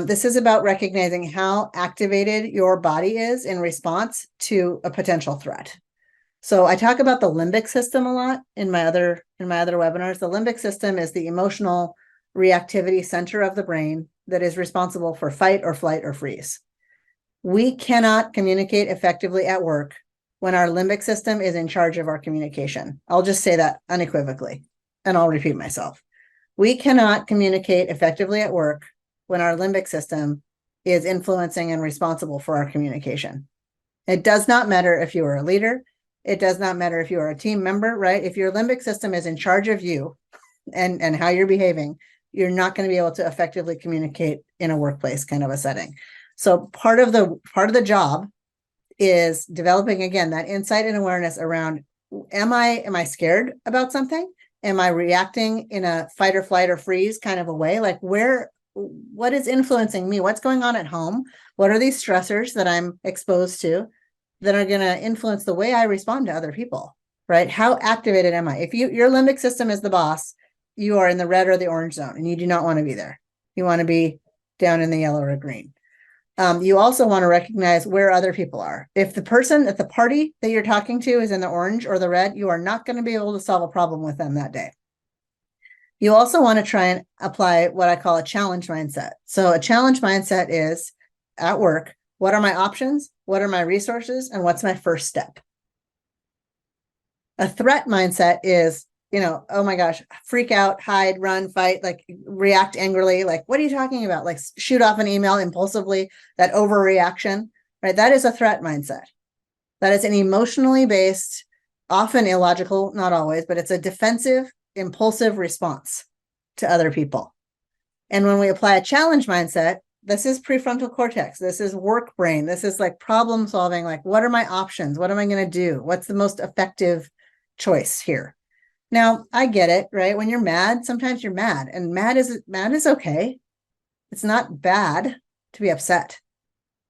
This is about recognizing how activated your body is in response to a potential threat. So I talk about the limbic system a lot in my other webinars. The limbic system is the emotional reactivity center of the brain that is responsible for fight or flight or freeze. We cannot communicate effectively at work when our limbic system is in charge of our communication. I'll just say that unequivocally, and I'll repeat myself. We cannot communicate effectively at work when our limbic system is influencing and responsible for our communication. It does not matter if you are a leader. It does not matter if you are a team member, right? If your limbic system is in charge of you and how you're behaving, you're not going to be able to effectively communicate in a workplace kind of a setting. So part of the job is developing, again, that insight and awareness around, am I scared about something? Am I reacting in a fight or flight or freeze kind of a way? Like, what is influencing me? What's going on at home? What are these stressors that I'm exposed to that are going to influence the way I respond to other people, right? How activated am I? If your limbic system is the boss, you are in the red or the orange zone, and you do not want to be there. You want to be down in the yellow or green. You also want to recognize where other people are. If the person at the party that you're talking to is in the orange or the red, you are not going to be able to solve a problem with them that day. You also want to try and apply what I call a challenge mindset. So a challenge mindset is, at work, what are my options? What are my resources? And what's my first step? A threat mindset is, oh my gosh, freak out, hide, run, fight, like react angrily. Like, what are you talking about? Like shoot off an email impulsively, that overreaction, right? That is a threat mindset. That is an emotionally based, often illogical, not always, but it's a defensive, impulsive response to other people. And when we apply a challenge mindset, this is prefrontal cortex. This is work brain. This is like problem solving. Like, what are my options? What am I going to do? What's the most effective choice here? Now, I get it, right? When you're mad, sometimes you're mad, and mad is okay. It's not bad to be upset,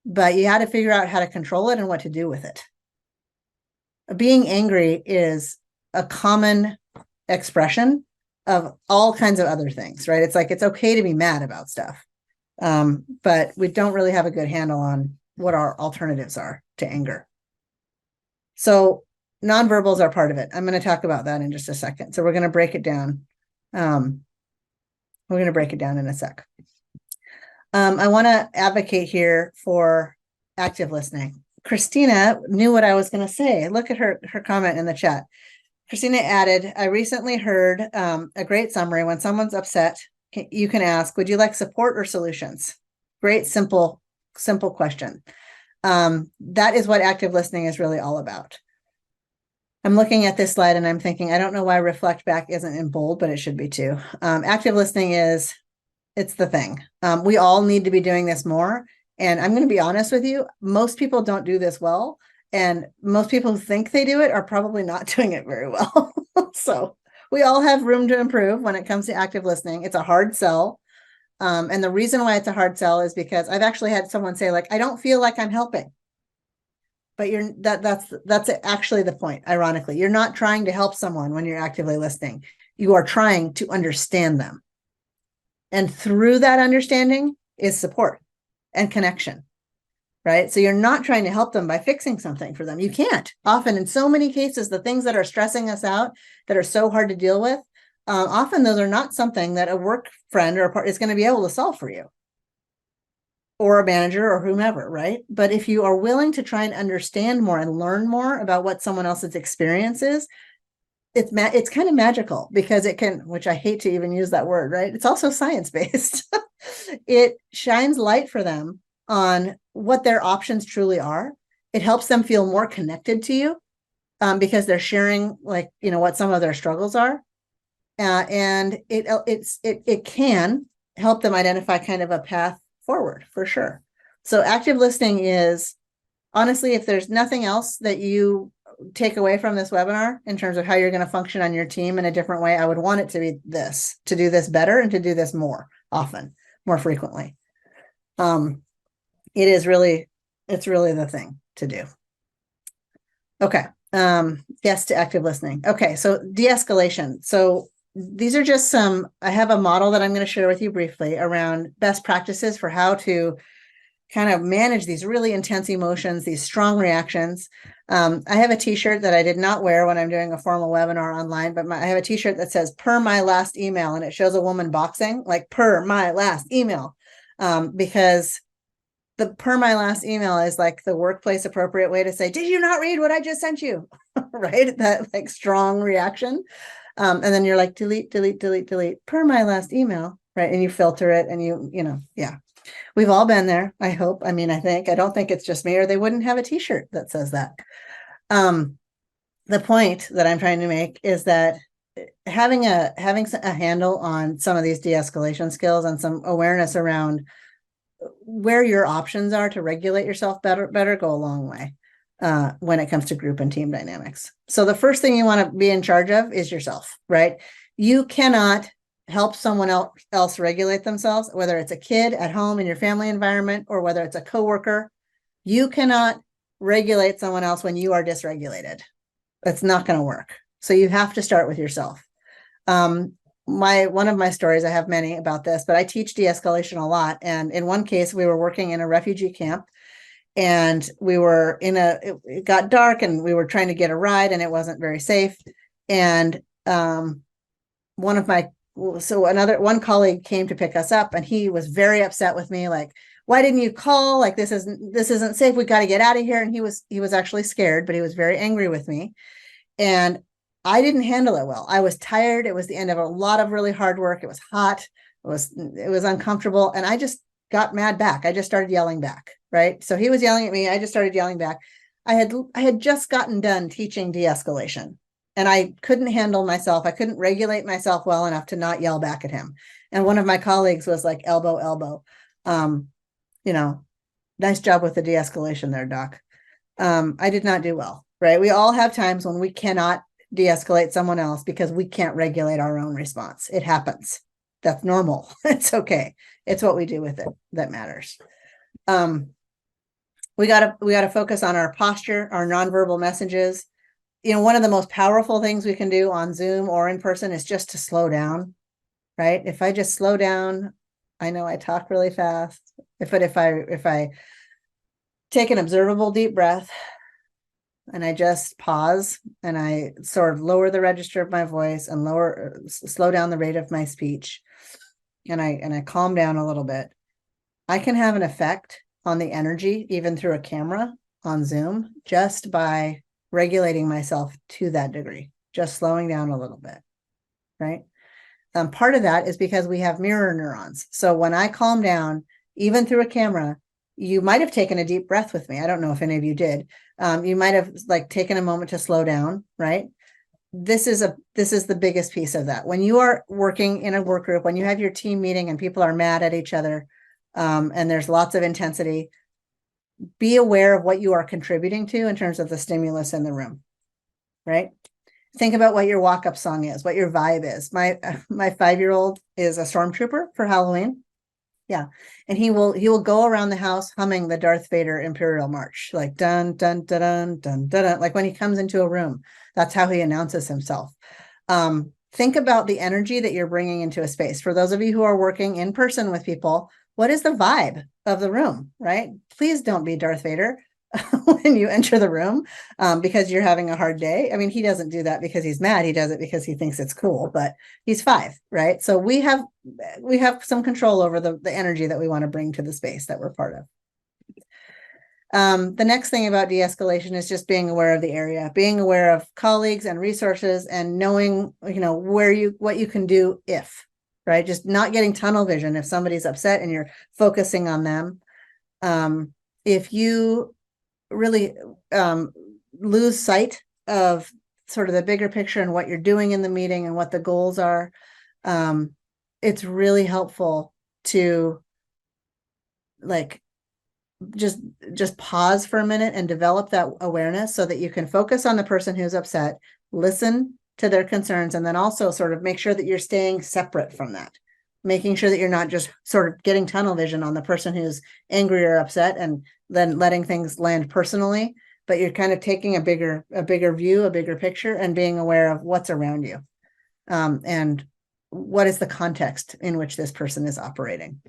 but you got to figure out how to control it and what to do with it. Being angry is a common expression of all kinds of other things, right? It's like, it's okay to be mad about stuff. But we don't really have a good handle on what our alternatives are to anger. So nonverbals are part of it. I'm going to talk about that in just a second. So we're going to break it down. We're going to break it down in a sec. I want to advocate here for active listening. Christina knew what I was going to say. Look at her comment in the chat. Christina added, I recently heard a great summary. When someone's upset, you can ask, would you like support or solutions? Great, simple question. That is what active listening is really all about. I'm looking at this slide and I'm thinking, I don't know why reflect back isn't in bold, but it should be too. Active listening it's the thing. We all need to be doing this more. And I'm going to be honest with you, most people don't do this well. And most people who think they do it are probably not doing it very well. So we all have room to improve when it comes to active listening. It's a hard sell. And the reason why it's a hard sell is because I've actually had someone say, like, I don't feel like I'm helping. But that's actually the point. Ironically, you're not trying to help someone when you're actively listening. You are trying to understand them. And through that understanding is support and connection, right? So you're not trying to help them by fixing something for them. You can't. Often, in so many cases, the things that are stressing us out, that are so hard to deal with, often those are not something that a work friend or a partner is going to be able to solve for you, or a manager or whomever, right? But if you are willing to try and understand more and learn more about what someone else's experience is, it's kind of magical, because it can, which I hate to even use that word, right? It's also science-based. It shines light for them on what their options truly are. It helps them feel more connected to you, because they're sharing, like, what some of their struggles are. And it can help them identify kind of a path forward, for sure. So active listening is, honestly, if there's nothing else that you take away from this webinar in terms of how you're going to function on your team in a different way, I would want it to be this, to do this better and to do this more often, more frequently. It's really the thing to do. Okay. Yes, to active listening. Okay. So de-escalation. So these are just I have a model that I'm going to share with you briefly around best practices for how to kind of manage these really intense emotions, these strong reactions. I have a t-shirt that I did not wear when I'm doing a formal webinar online, but I have a t-shirt that says per my last email, and it shows a woman boxing, like per my last email, because the per my last email is like the workplace appropriate way to say, did you not read what I just sent you? Right? That like strong reaction. And then you're like, delete, delete, delete, delete, per my last email, right? And you filter it and yeah. We've all been there, I hope. I don't think it's just me, or they wouldn't have a t-shirt that says that. The point that I'm trying to make is that having a handle on some of these de-escalation skills and some awareness around where your options are to regulate yourself better go a long way when it comes to group and team dynamics. So the first thing you want to be in charge of is yourself, right? You cannot help someone else regulate themselves, whether it's a kid at home in your family environment or whether it's a coworker. You cannot regulate someone else when you are dysregulated. That's not going to work. So you have to start with yourself. One of my stories, I have many about this, but I teach de-escalation a lot. And in one case, we were working in a refugee camp, and we were it got dark, and we were trying to get a ride, and it wasn't very safe. And one colleague came to pick us up, and he was very upset with me, like, why didn't you call? Like, this isn't safe. We got to get out of here. And he was actually scared, but he was very angry with me. And I didn't handle it well. I was tired. It was the end of a lot of really hard work. It was hot. It was uncomfortable. And I just got mad back. I just started yelling back. Right. So he was yelling at me. I just started yelling back. I had just gotten done teaching de-escalation, and I couldn't handle myself. I couldn't regulate myself well enough to not yell back at him. And one of my colleagues was like, elbow, elbow. Nice job with the de-escalation there, Doc. I did not do well, right? We all have times when we cannot de-escalate someone else because we can't regulate our own response. It happens. That's normal. It's okay. It's what we do with it that matters. We gotta focus on our posture, our nonverbal messages. One of the most powerful things we can do on Zoom or in person is just to slow down, right? If I just slow down, I know I talk really fast. If I take an observable deep breath and I just pause and I sort of lower the register of my voice and slow down the rate of my speech, and I calm down a little bit, I can have an effect on the energy, even through a camera on Zoom, just by regulating myself to that degree, just slowing down a little bit, right? Part of that is because we have mirror neurons. So when I calm down, even through a camera, you might have taken a deep breath with me. I don't know if any of you did. You might have taken a moment to slow down, right? This is the biggest piece of that. When you are working in a work group, when you have your team meeting and people are mad at each other, and there's lots of intensity, be aware of what you are contributing to in terms of the stimulus in the room, right? Think about what your walk-up song is, what your vibe is. My 5-year-old is a stormtrooper for Halloween. Yeah. And he will go around the house humming the Darth Vader Imperial March, like dun, dun, dun, dun, dun, dun, dun. Like when he comes into a room, that's how he announces himself. Think about the energy that you're bringing into a space. For those of you who are working in person with people, what is the vibe of the room, right? Please don't be Darth Vader when you enter the room because you're having a hard day. I mean, he doesn't do that because he's mad. He does it because he thinks it's cool, but he's 5, right? So we have some control over the energy that we want to bring to the space that we're part of. The next thing about de-escalation is just being aware of the area, being aware of colleagues and resources, and knowing, what you can do if, right? Just not getting tunnel vision if somebody's upset and you're focusing on them. If you really lose sight of sort of the bigger picture and what you're doing in the meeting and what the goals are, it's really helpful to just pause for a minute and develop that awareness so that you can focus on the person who's upset, listen to their concerns, and then also sort of make sure that you're staying separate from that, making sure that you're not just sort of getting tunnel vision on the person who's angry or upset and then letting things land personally, but you're kind of taking a bigger view, a bigger picture, and being aware of what's around you, and what is the context in which this person is operating.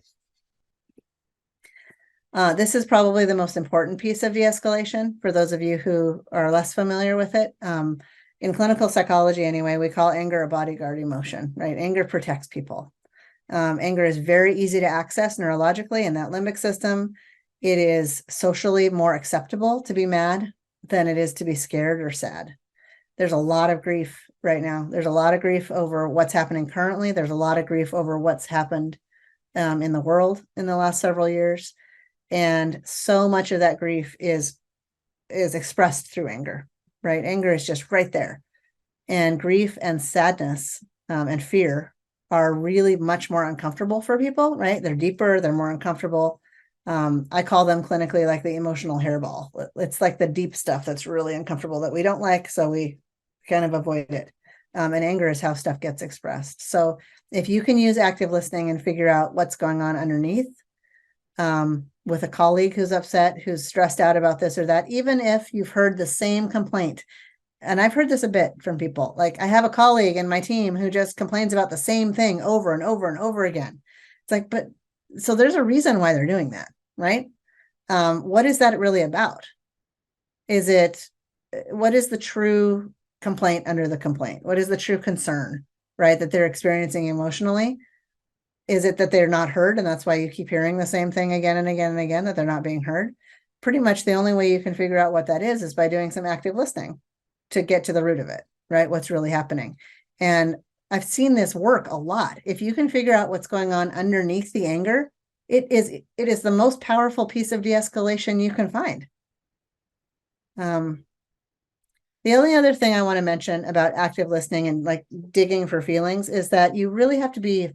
This is probably the most important piece of de-escalation for those of you who are less familiar with it. In clinical psychology anyway, we call anger a bodyguard emotion, right? Anger protects people. Anger is very easy to access neurologically in that limbic system. It is socially more acceptable to be mad than it is to be scared or sad. There's a lot of grief right now. There's a lot of grief over what's happening currently. There's a lot of grief over what's happened in the world in the last several years. And so much of that grief is expressed through anger, right? Anger is just right there. And grief and sadness and fear are really much more uncomfortable for people, right? They're deeper, they're more uncomfortable. I call them clinically like the emotional hairball. It's like the deep stuff that's really uncomfortable that we don't like, so we kind of avoid it. And anger is how stuff gets expressed. So if you can use active listening and figure out what's going on underneath, with a colleague who's upset, who's stressed out about this or that, even if you've heard the same complaint. And I've heard this a bit from people. Like, I have a colleague in my team who just complains about the same thing over and over and over again. It's like, but so there's a reason why they're doing that, right? What is that really about? What is the true complaint under the complaint? What is the true concern, right, that they're experiencing emotionally? Is it that they're not heard, and that's why you keep hearing the same thing again and again and again, that they're not being heard? Pretty much the only way you can figure out what that is by doing some active listening to get to the root of it, right? What's really happening. And I've seen this work a lot. If you can figure out what's going on underneath the anger, it is the most powerful piece of de-escalation you can find. The only other thing I want to mention about active listening and like digging for feelings is that you really have to be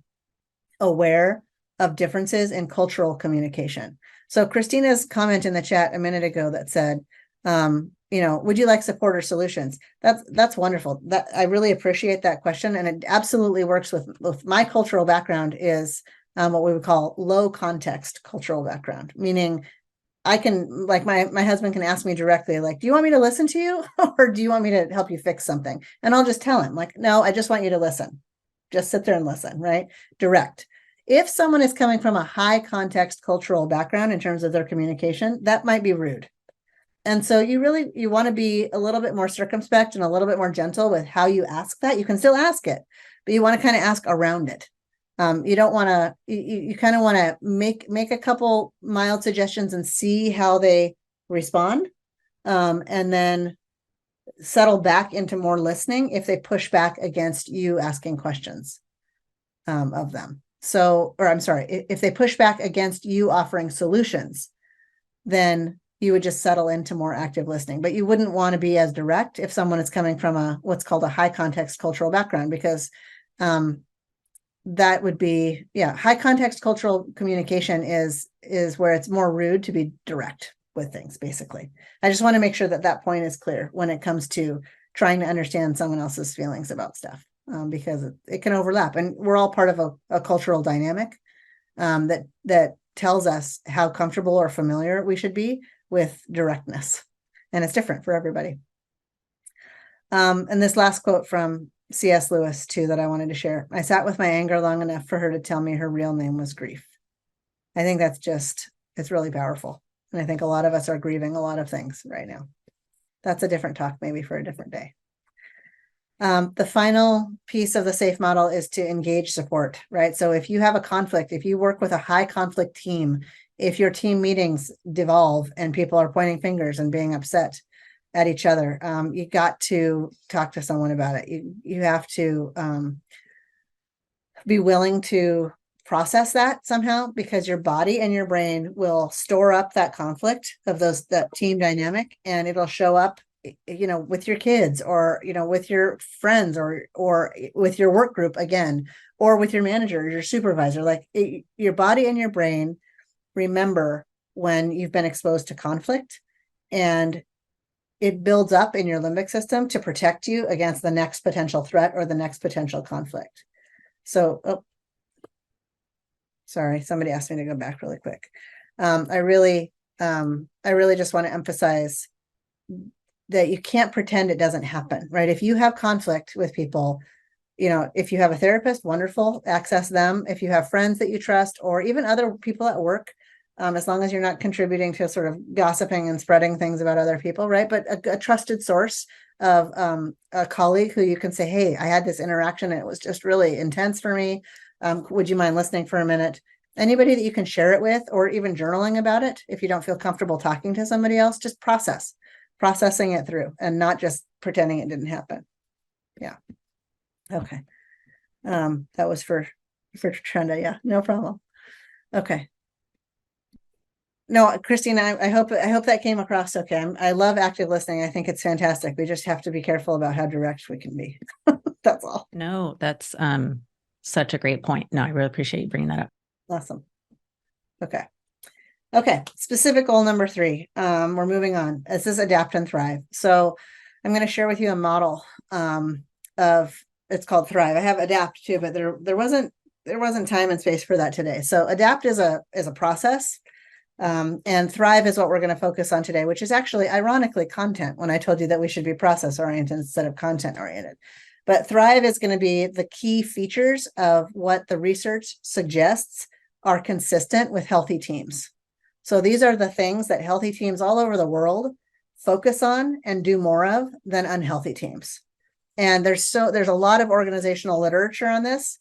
aware of differences in cultural communication. So Christina's comment in the chat a minute ago that said, would you like support or solutions? That's wonderful. That I really appreciate that question. And it absolutely works with my cultural background is what we would call low context cultural background, meaning I can, like my husband can ask me directly, like, do you want me to listen to you or do you want me to help you fix something? And I'll just tell him like, no, I just want you to listen. Just sit there and listen, right? Direct. If someone is coming from a high context cultural background in terms of their communication, that might be rude. And so you want to be a little bit more circumspect and a little bit more gentle with how you ask that. You can still ask it, but you want to kind of ask around it. You don't want to, you kind of want to make a couple mild suggestions and see how they respond. And then settle back into more listening if they push back against you asking questions of them. So, or I'm sorry, if they push back against you offering solutions, then you would just settle into more active listening. But you wouldn't want to be as direct if someone is coming from what's called a high context cultural background, because that would be, high context cultural communication is where it's more rude to be direct with things, basically. I just want to make sure that point is clear when it comes to trying to understand someone else's feelings about stuff, because it can overlap. And we're all part of a cultural dynamic that tells us how comfortable or familiar we should be with directness. And it's different for everybody. And this last quote from C.S. Lewis, too, that I wanted to share. I sat with my anger long enough for her to tell me her real name was grief. I think it's really powerful. And I think a lot of us are grieving a lot of things right now. That's a different talk, maybe for a different day. The final piece of the SAFE model is to engage support, right? So if you have a conflict, if you work with a high conflict team, if your team meetings devolve and people are pointing fingers and being upset at each other, you got to talk to someone about it. You have to be willing to process that somehow, because your body and your brain will store up that conflict of that team dynamic, and it'll show up, with your kids, or with your friends, or with your work group again, or with your manager or your supervisor. Like your body and your brain remember when you've been exposed to conflict, and it builds up in your limbic system to protect you against the next potential threat or the next potential conflict. So, sorry, somebody asked me to go back really quick. I really just want to emphasize that you can't pretend it doesn't happen, right? If you have conflict with people, if you have a therapist, wonderful, access them. If you have friends that you trust, or even other people at work, as long as you're not contributing to sort of gossiping and spreading things about other people, right? But a trusted source of a colleague who you can say, hey, I had this interaction and it was just really intense for me. Would you mind listening for a minute? Anybody that you can share it with, or even journaling about it. If you don't feel comfortable talking to somebody else, just processing it through and not just pretending it didn't happen. Yeah. Okay. That was for Trenda. Yeah, no problem. Okay. No, Christine, I hope that came across okay. I love active listening. I think it's fantastic. We just have to be careful about how direct we can be. That's all. No, that's such a great point. No, I really appreciate you bringing that up. Awesome. Okay. Specific goal number 3. We're moving on. This is adapt and thrive. So I'm going to share with you a model it's called Thrive. I have adapt too, but there wasn't time and space for that today. So adapt is a process. And thrive is what we're going to focus on today, which is actually ironically content, when I told you that we should be process oriented instead of content oriented. But thrive is going to be the key features of what the research suggests are consistent with healthy teams. So these are the things that healthy teams all over the world focus on and do more of than unhealthy teams. And there's a lot of organizational literature on this.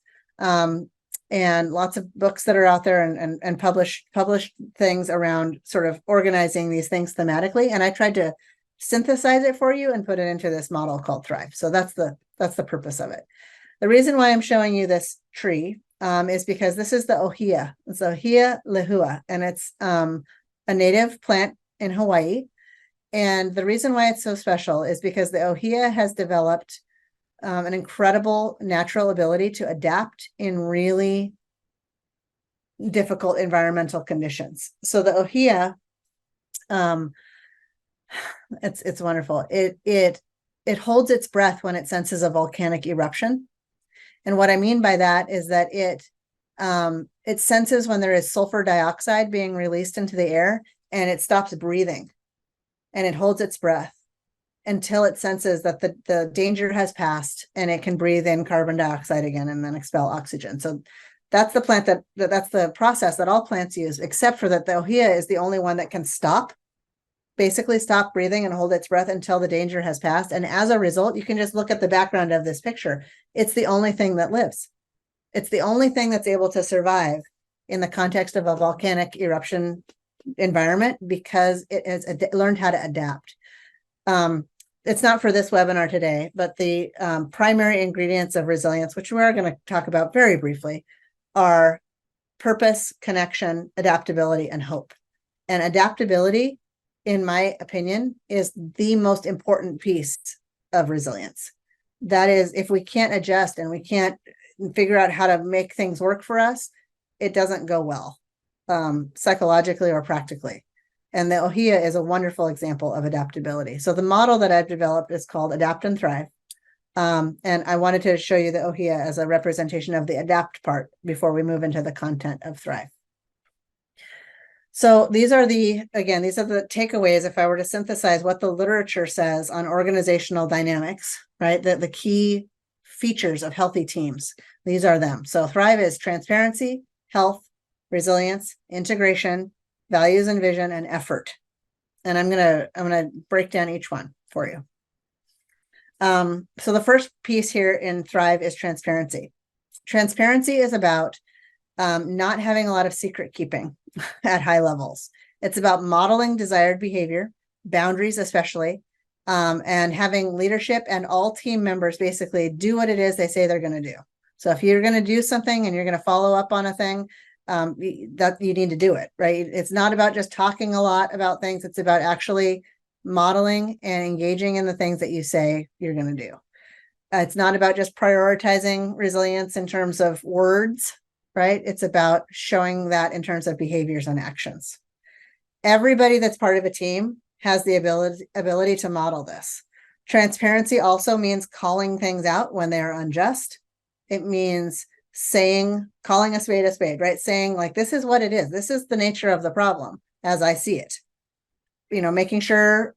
And lots of books that are out there and published things around sort of organizing these things thematically. And I tried to synthesize it for you and put it into this model called Thrive. So that's the purpose of it. The reason why I'm showing you this tree is because this is the ohia. It's Ohia lehua, and it's a native plant in Hawaii. And the reason why it's so special is because the ohia has developed an incredible natural ability to adapt in really difficult environmental conditions. So the ohia, it's wonderful. It holds its breath when it senses a volcanic eruption. And what I mean by that is that it senses when there is sulfur dioxide being released into the air, and it stops breathing, and it holds its breath until it senses that the danger has passed, and it can breathe in carbon dioxide again and then expel oxygen. So that's the plant that's the process that all plants use, except for that the ohia is the only one that can basically stop breathing and hold its breath until the danger has passed. And as a result, you can just look at the background of this picture. It's the only thing that lives. It's the only thing that's able to survive in the context of a volcanic eruption environment because it has learned how to adapt. It's not for this webinar today, but the primary ingredients of resilience, which we are going to talk about very briefly, are purpose, connection, adaptability, and hope. And adaptability, in my opinion, is the most important piece of resilience. That is, if we can't adjust and we can't figure out how to make things work for us, it doesn't go well, psychologically or practically. And the ohia is a wonderful example of adaptability. So the model that I've developed is called Adapt and Thrive. And I wanted to show you the ohia as a representation of the adapt part before we move into the content of Thrive. So these are the takeaways if I were to synthesize what the literature says on organizational dynamics, right? The key features of healthy teams. These are them. So Thrive is transparency, health, resilience, integration, values and vision, and effort. And I'm gonna break down each one for you. So the first piece here in Thrive is transparency. Transparency is about not having a lot of secret keeping at high levels. It's about modeling desired behavior, boundaries especially, and having leadership and all team members basically do what it is they say they're going to do. So if you're going to do something and you're going to follow up on a thing, that you need to do it, right? It's not about just talking a lot about things. It's about actually modeling and engaging in the things that you say you're going to do. It's not about just prioritizing resilience in terms of words, right? It's about showing that in terms of behaviors and actions. Everybody that's part of a team has the ability to model this. Transparency also means calling things out when they're unjust. It means calling a spade, right? Saying like, this is what it is. This is the nature of the problem as I see it. Making sure,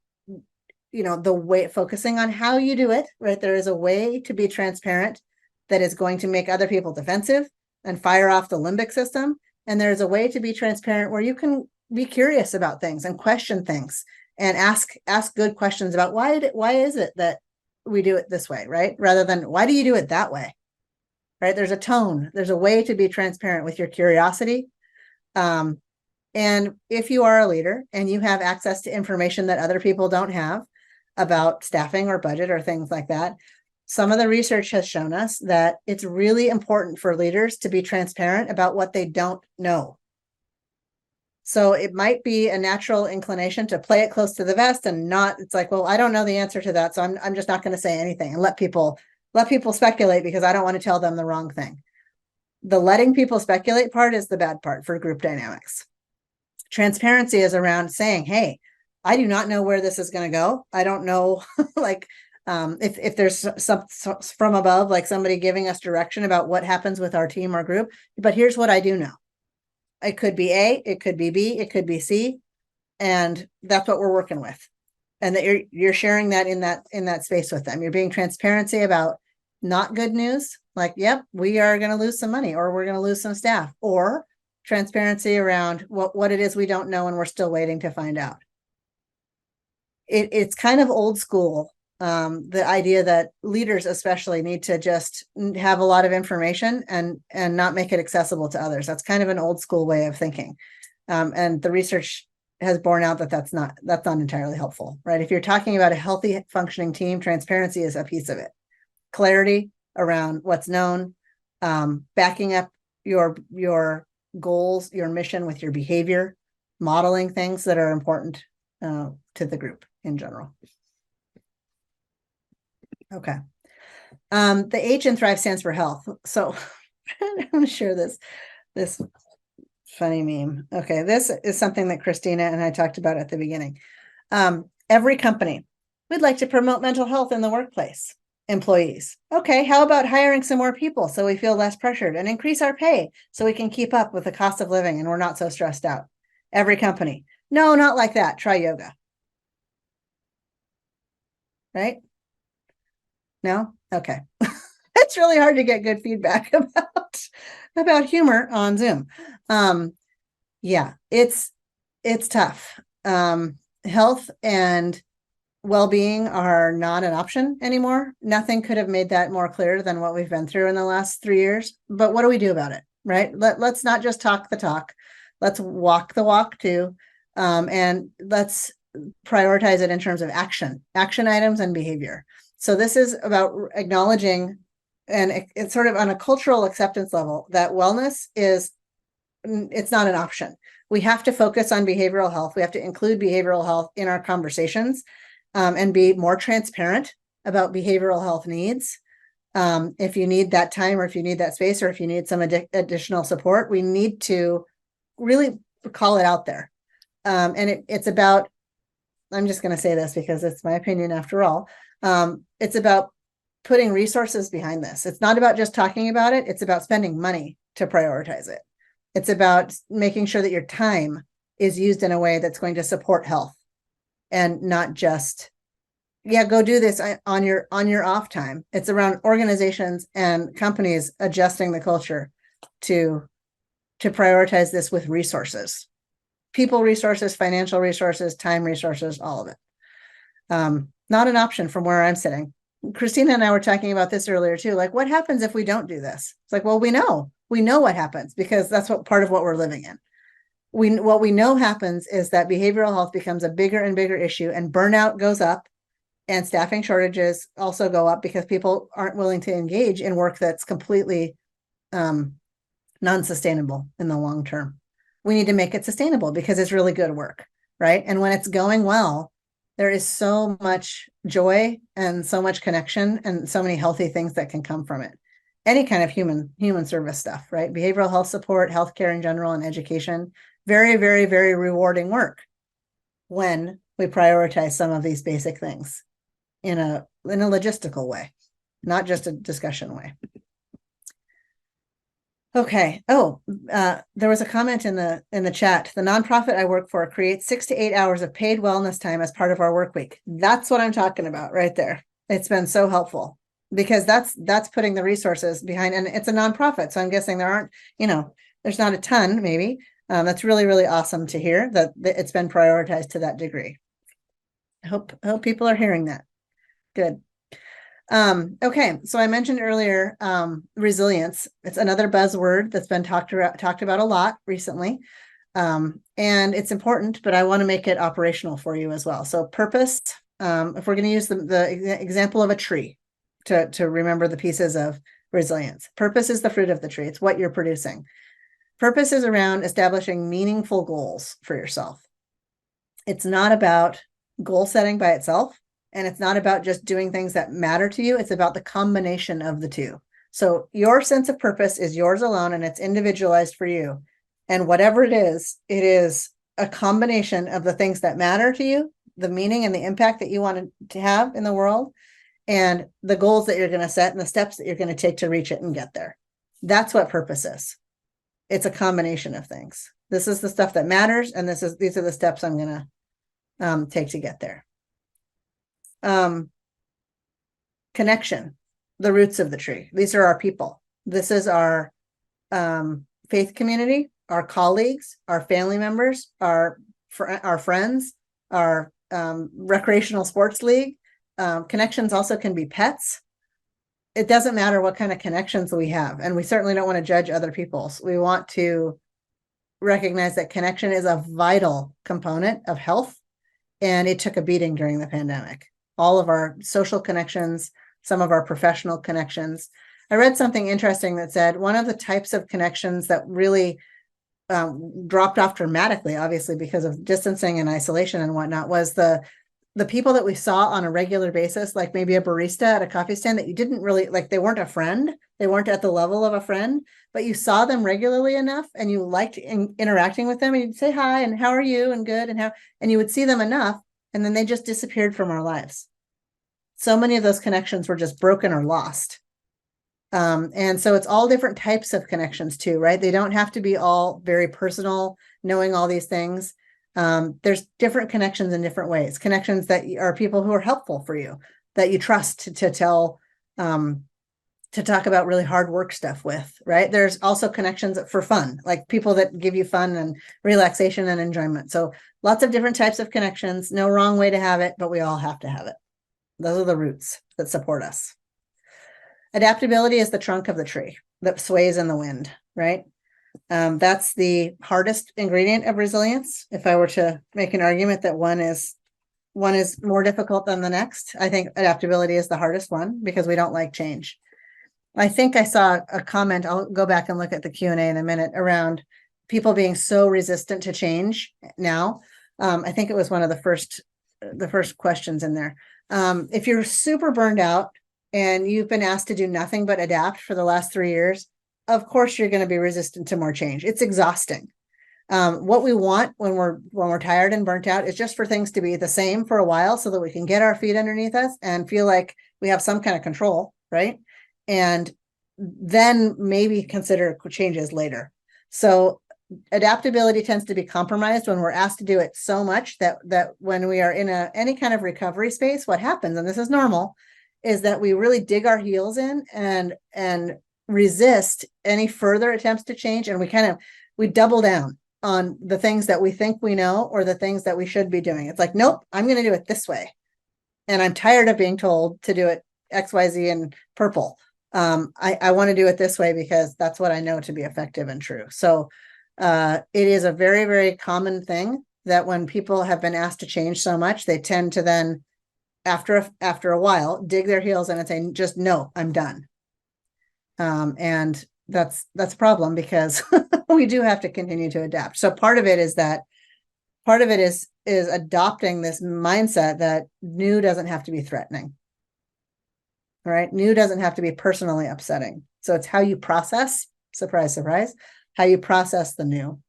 the way, focusing on how you do it, right? There is a way to be transparent that is going to make other people defensive and fire off the limbic system. And there's a way to be transparent where you can be curious about things and question things and ask good questions about why is it that we do it this way, right? Rather than why do you do it that way, right? There's a tone, there's a way to be transparent with your curiosity. And if you are a leader and you have access to information that other people don't have about staffing or budget or things like that, some of the research has shown us that it's really important for leaders to be transparent about what they don't know. So it might be a natural inclination to play it close to the vest and not, it's like, well, I don't know the answer to that, so I'm just not going to say anything and let people speculate because I don't want to tell them the wrong thing. The letting people speculate part is the bad part for group dynamics. Transparency is around saying, hey, I do not know where this is going to go. I don't know, if there's some from above, like somebody giving us direction about what happens with our team or group, but here's what I do know. It could be A, it could be B, it could be C, and that's what we're working with. And that you're sharing that in that space with them. You're being transparency about not good news, like, yep, we are going to lose some money or we're going to lose some staff, or transparency around what it is we don't know and we're still waiting to find out. It's kind of old school. The idea that leaders especially need to just have a lot of information and not make it accessible to others. That's kind of an old school way of thinking. And the research has borne out that that's not entirely helpful, right? If you're talking about a healthy functioning team, transparency is a piece of it. Clarity around what's known, backing up your goals, your mission with your behavior, modeling things that are important to the group in general. Okay. The H in Thrive stands for health. So I'm going to share this funny meme. Okay, this is something that Christina and I talked about at the beginning. Every company would like to promote mental health in the workplace. Employees. Okay, how about hiring some more people so we feel less pressured and increase our pay so we can keep up with the cost of living and we're not so stressed out? Every company. No, not like that. Try yoga. Right? No? Okay. It's really hard to get good feedback about humor on Zoom. Yeah, it's tough. Health and well-being are not an option anymore. Nothing could have made that more clear than what we've been through in the last 3 years. But what do we do about it, right? Let's not just talk the talk. Let's walk the walk too. And let's prioritize it in terms of action items and behavior. So this is about acknowledging, and it's sort of on a cultural acceptance level, that wellness it's not an option. We have to focus on behavioral health. We have to include behavioral health in our conversations. And be more transparent about behavioral health needs. If you need that time, or if you need that space, or if you need some additional support, we need to really call it out there. And it's about, I'm just going to say this because it's my opinion after all. It's about putting resources behind this. It's not about just talking about it. It's about spending money to prioritize it. It's about making sure that your time is used in a way that's going to support health. And not just, go do this on your off time. It's around organizations and companies adjusting the culture to prioritize this with resources, people resources, financial resources, time resources, all of it. Not an option from where I'm sitting. Christina and I were talking about this earlier too. Like, what happens if we don't do this? It's like, well, we know what happens because that's part of what we're living in. What we know happens is that behavioral health becomes a bigger and bigger issue, and burnout goes up, and staffing shortages also go up because people aren't willing to engage in work that's completely non-sustainable in the long term. We need to make it sustainable because it's really good work, right? And when it's going well, there is so much joy and so much connection and so many healthy things that can come from it. Any kind of human service stuff, right? Behavioral health support, healthcare in general, and education. Very, very, very rewarding work when we prioritize some of these basic things in a logistical way, not just a discussion way. Okay. There was a comment in the chat. The nonprofit I work for creates 6 to 8 hours of paid wellness time as part of our work week. That's what I'm talking about right there. It's been so helpful because that's putting the resources behind, and it's a nonprofit. So I'm guessing there aren't, there's not a ton maybe. That's really, really awesome to hear that it's been prioritized to that degree. I hope people are hearing that. Good. Okay, so I mentioned earlier resilience. It's another buzzword that's been talked about a lot recently, and it's important, but I want to make it operational for you as well. So purpose. If we're going to use the example of a tree to remember the pieces of resilience, purpose is the fruit of the tree. It's what you're producing. Purpose is around establishing meaningful goals for yourself. It's not about goal setting by itself, and it's not about just doing things that matter to you. It's about the combination of the two. So your sense of purpose is yours alone, and it's individualized for you. And whatever it is a combination of the things that matter to you, the meaning and the impact that you want to have in the world, and the goals that you're going to set and the steps that you're going to take to reach it and get there. That's what purpose is. It's a combination of things. This is the stuff that matters, and these are the steps I'm going to take to get there. Connection, the roots of the tree. These are our people. This is our faith community, our colleagues, our family members, our friends, our recreational sports league. Connections also can be pets. It doesn't matter what kind of connections we have, and we certainly don't want to judge other people's. We want to recognize that connection is a vital component of health, and it took a beating during the pandemic. All of our social connections, some of our professional connections. I read something interesting that said one of the types of connections that really dropped off dramatically, obviously because of distancing and isolation and whatnot, was the people that we saw on a regular basis, like maybe a barista at a coffee stand that you didn't really like. They weren't a friend. They weren't at the level of a friend, but you saw them regularly enough and you liked interacting with them, and you'd say hi and how are you and good and you would see them enough, and then they just disappeared from our lives. So many of those connections were just broken or lost. And so it's all different types of connections too, right? They don't have to be all very personal, knowing all these things. There's different connections in different ways. Connections that are people who are helpful for you, that you trust to tell, to talk about really hard work stuff with, right? There's also connections for fun, like people that give you fun and relaxation and enjoyment. So lots of different types of connections, no wrong way to have it, but we all have to have it. Those are the roots that support us. Adaptability is the trunk of the tree that sways in the wind, right? That's the hardest ingredient of resilience. If I were to make an argument that one is more difficult than the next, I think adaptability is the hardest one because we don't like change. I think I saw a comment, I'll go back and look at the Q&A in a minute, around people being so resistant to change now. I think it was one of the first questions in there. If you're super burned out and you've been asked to do nothing but adapt for the last 3 years, of course you're going to be resistant to more change. It's exhausting. What we want when we're tired and burnt out is just for things to be the same for a while so that we can get our feet underneath us and feel like we have some kind of control, right? And then maybe consider changes later. So adaptability tends to be compromised when we're asked to do it so much that when we are in any kind of recovery space, what happens, and this is normal, is that we really dig our heels in and resist any further attempts to change, and we double down on the things that we think we know or the things that we should be doing. It's like, nope, I'm going to do it this way, and I'm tired of being told to do it XYZ and purple. I want to do it this way because that's what I know to be effective and true. So it is a very, very common thing that when people have been asked to change so much, they tend to then, after a while, dig their heels in and say, just no, I'm done. And that's a problem because we do have to continue to adapt. So part of it is adopting this mindset that new doesn't have to be threatening. All right. New doesn't have to be personally upsetting. So it's how you process, surprise, surprise, how you process the new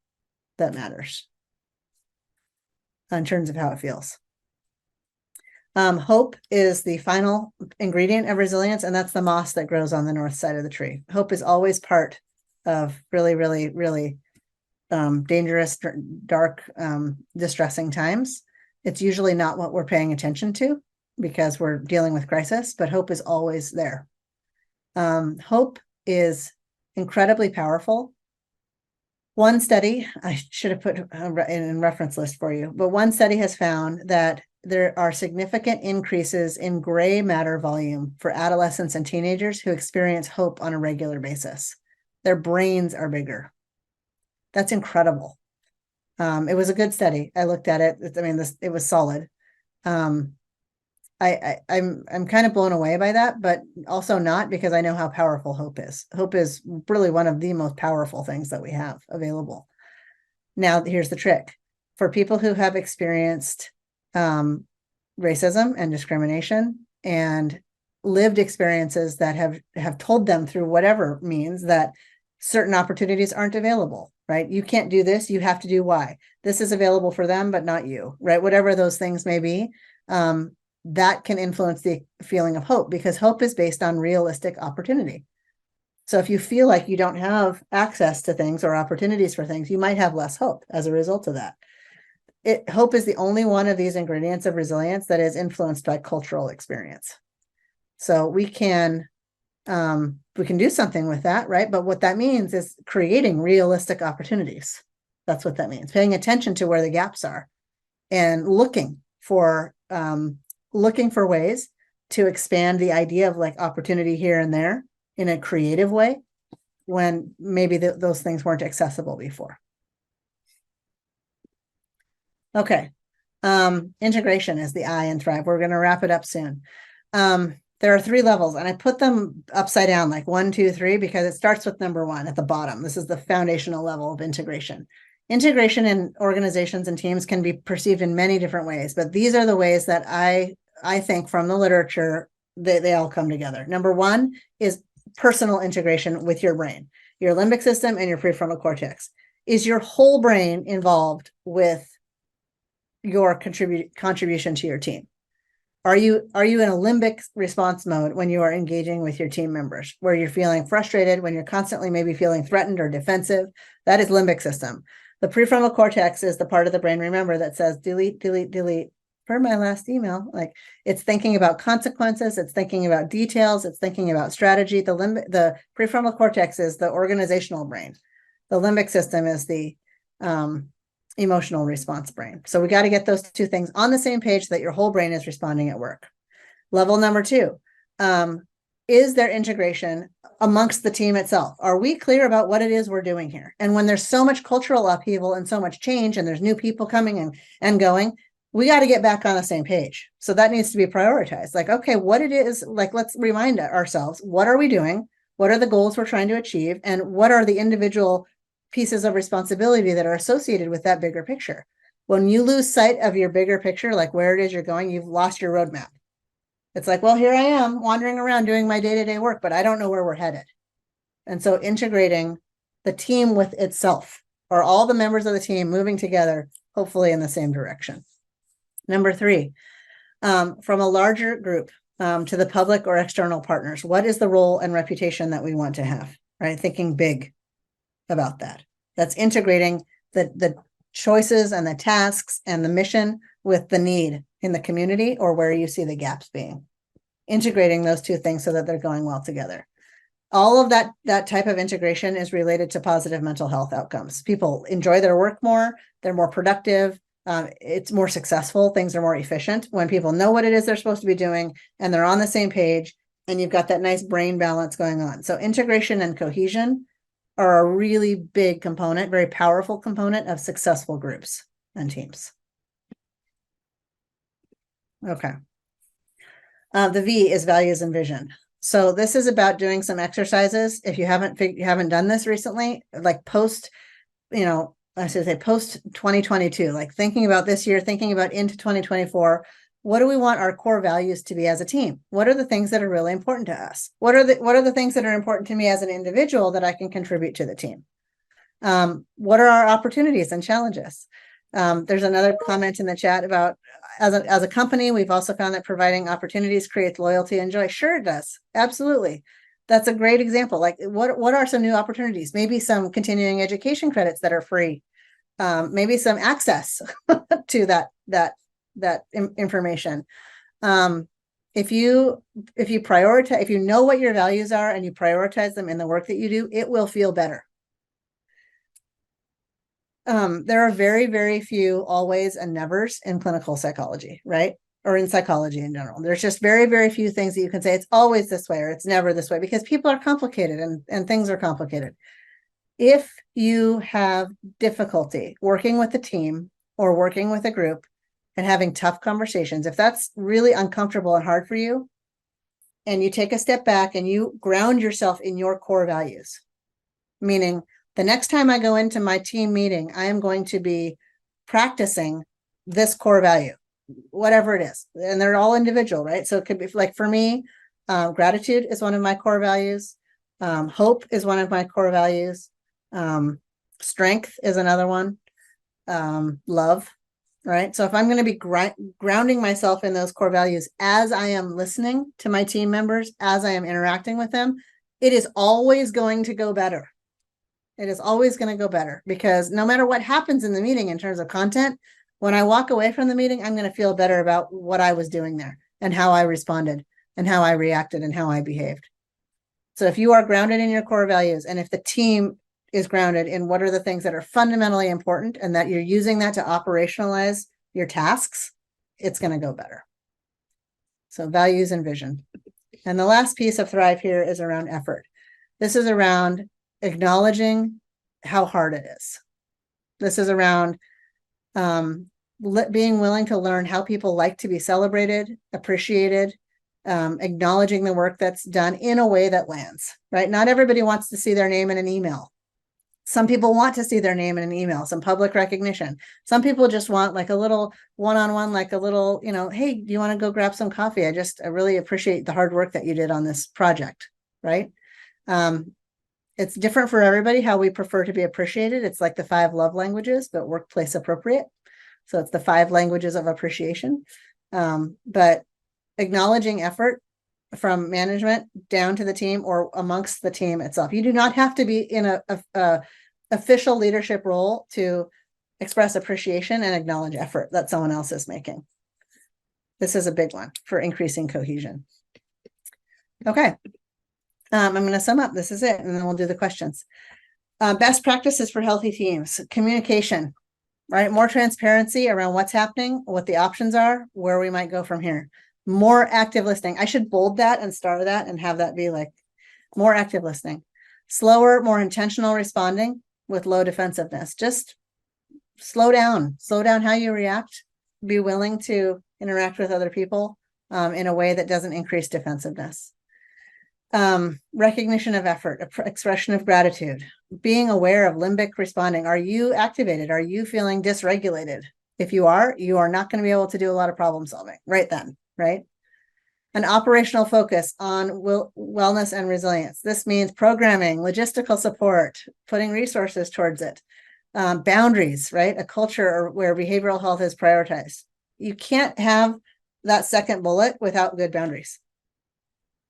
that matters in terms of how it feels. Hope is the final ingredient of resilience, and that's the moss that grows on the north side of the tree. Hope is always part of really, really, really dangerous, dark, distressing times. It's usually not what we're paying attention to because we're dealing with crisis, but hope is always there. Hope is incredibly powerful. One study, I should have put in reference list for you, but one study has found that there are significant increases in gray matter volume for adolescents and teenagers who experience hope on a regular basis. Their brains are bigger. That's incredible. It was a good study. I looked at it. It was solid. I'm kind of blown away by that, but also not, because I know how powerful hope is. Hope is really one of the most powerful things that we have available. Now, here's the trick. For people who have experienced racism and discrimination and lived experiences that have told them through whatever means that certain opportunities aren't available, right? You can't do this, you have to do Y. This is available for them, but not you, right? Whatever those things may be, that can influence the feeling of hope, because hope is based on realistic opportunity. So if you feel like you don't have access to things or opportunities for things, you might have less hope as a result of that. Hope is the only one of these ingredients of resilience that is influenced by cultural experience. So we can do something with that, right? But what that means is creating realistic opportunities. That's what that means. Paying attention to where the gaps are and looking for ways to expand the idea of like opportunity here and there in a creative way when maybe those things weren't accessible before. Okay. Integration is the I in Thrive. We're going to wrap it up soon. There are 3 levels, and I put them upside down, like 1, 2, 3, because it starts with number 1 at the bottom. This is the foundational level of integration. Integration in organizations and teams can be perceived in many different ways, but these are the ways that I think from the literature they all come together. Number 1 is personal integration with your brain, your limbic system and your prefrontal cortex. Is your whole brain involved with your contribution to your team? Are you in a limbic response mode when you are engaging with your team members, where you're feeling frustrated, when you're constantly maybe feeling threatened or defensive? That is limbic system. The prefrontal cortex is the part of the brain, remember, that says delete, delete, delete. Per my last email, like, it's thinking about consequences, it's thinking about details, it's thinking about strategy. The prefrontal cortex is the organizational brain. The limbic system is the emotional response brain. So we got to get those 2 things on the same page so that your whole brain is responding at work. Level number 2, is there integration amongst the team itself? Are we clear about what it is we're doing here? And when there's so much cultural upheaval and so much change, and there's new people coming and going, we got to get back on the same page. So that needs to be prioritized. Like, okay, what it is, like, let's remind ourselves, what are we doing? What are the goals we're trying to achieve? And what are the individual pieces of responsibility that are associated with that bigger picture? When you lose sight of your bigger picture, like where it is you're going, you've lost your roadmap. It's like, well, here I am wandering around doing my day-to-day work, but I don't know where we're headed. And so integrating the team with itself, or all the members of the team moving together, hopefully in the same direction. Number 3, from a larger group to the public or external partners, what is the role and reputation that we want to have, right? Thinking big about that. That's integrating the choices and the tasks and the mission with the need in the community, or where you see the gaps being. Integrating those 2 things so that they're going well together. All of that type of integration is related to positive mental health outcomes. People enjoy their work more, they're more productive, it's more successful, things are more efficient when people know what it is they're supposed to be doing and they're on the same page, and you've got that nice brain balance going on. So integration and cohesion are a really big component, very powerful component of successful groups and teams. Okay. The V is values and vision. So this is about doing some exercises. If you haven't done this recently, like post 2022, like thinking about this year, thinking about into 2024, what do we want our core values to be as a team? What are the things that are really important to us? What are the things that are important to me as an individual that I can contribute to the team? What are our opportunities and challenges? There's another comment in the chat about, as a company, we've also found that providing opportunities creates loyalty and joy. Sure, it does. Absolutely. That's a great example. Like, what are some new opportunities? Maybe some continuing education credits that are free. Maybe some access to that information. If you prioritize, if you know what your values are and you prioritize them in the work that you do, it will feel better. There are very, very few always and nevers in clinical psychology, right? Or in psychology in general. There's just very, very few things that you can say it's always this way or it's never this way, because people are complicated and things are complicated. If you have difficulty working with a team or working with a group and having tough conversations, if that's really uncomfortable and hard for you, and you take a step back and you ground yourself in your core values, meaning the next time I go into my team meeting, I am going to be practicing this core value, whatever it is. And they're all individual, right? So it could be, like, for me, gratitude is one of my core values. Hope is one of my core values. Strength is another one. Love, right? So if I'm going to be grounding myself in those core values as I am listening to my team members, as I am interacting with them, it is always going to go better. It is always going to go better, because no matter what happens in the meeting in terms of content, when I walk away from the meeting, I'm going to feel better about what I was doing there and how I responded and how I reacted and how I behaved. So if you are grounded in your core values, and if the team is grounded in what are the things that are fundamentally important, and that you're using that to operationalize your tasks, it's going to go better. So values and vision. And the last piece of Thrive here is around effort. This is around acknowledging how hard it is. This is around being willing to learn how people like to be celebrated, appreciated, acknowledging the work that's done in a way that lands, right? Not everybody wants to see their name in an email. Some people want to see their name in an email, some public recognition. Some people just want like a little one-on-one, like a little, hey, do you want to go grab some coffee? I really appreciate the hard work that you did on this project, right? It's different for everybody how we prefer to be appreciated. It's like the 5 love languages, but workplace appropriate. So it's the 5 languages of appreciation. But acknowledging effort from management down to the team or amongst the team itself. You do not have to be in a official leadership role to express appreciation and acknowledge effort that someone else is making. This is a big one for increasing cohesion. Okay. I'm going to sum up. This is it. And then we'll do the questions. Best practices for healthy teams. Communication, right? More transparency around what's happening, what the options are, where we might go from here. More active listening. I should bold that and star that and have that be like more active listening. Slower, more intentional responding with low defensiveness. Just slow down how you react. Be willing to interact with other people in a way that doesn't increase defensiveness. Recognition of effort, expression of gratitude, being aware of limbic responding. Are you activated? Are you feeling dysregulated? If you are not going to be able to do a lot of problem solving right then, right? An operational focus on wellness and resilience. This means programming, logistical support, putting resources towards it, boundaries, right? A culture where behavioral health is prioritized. You can't have that second bullet without good boundaries.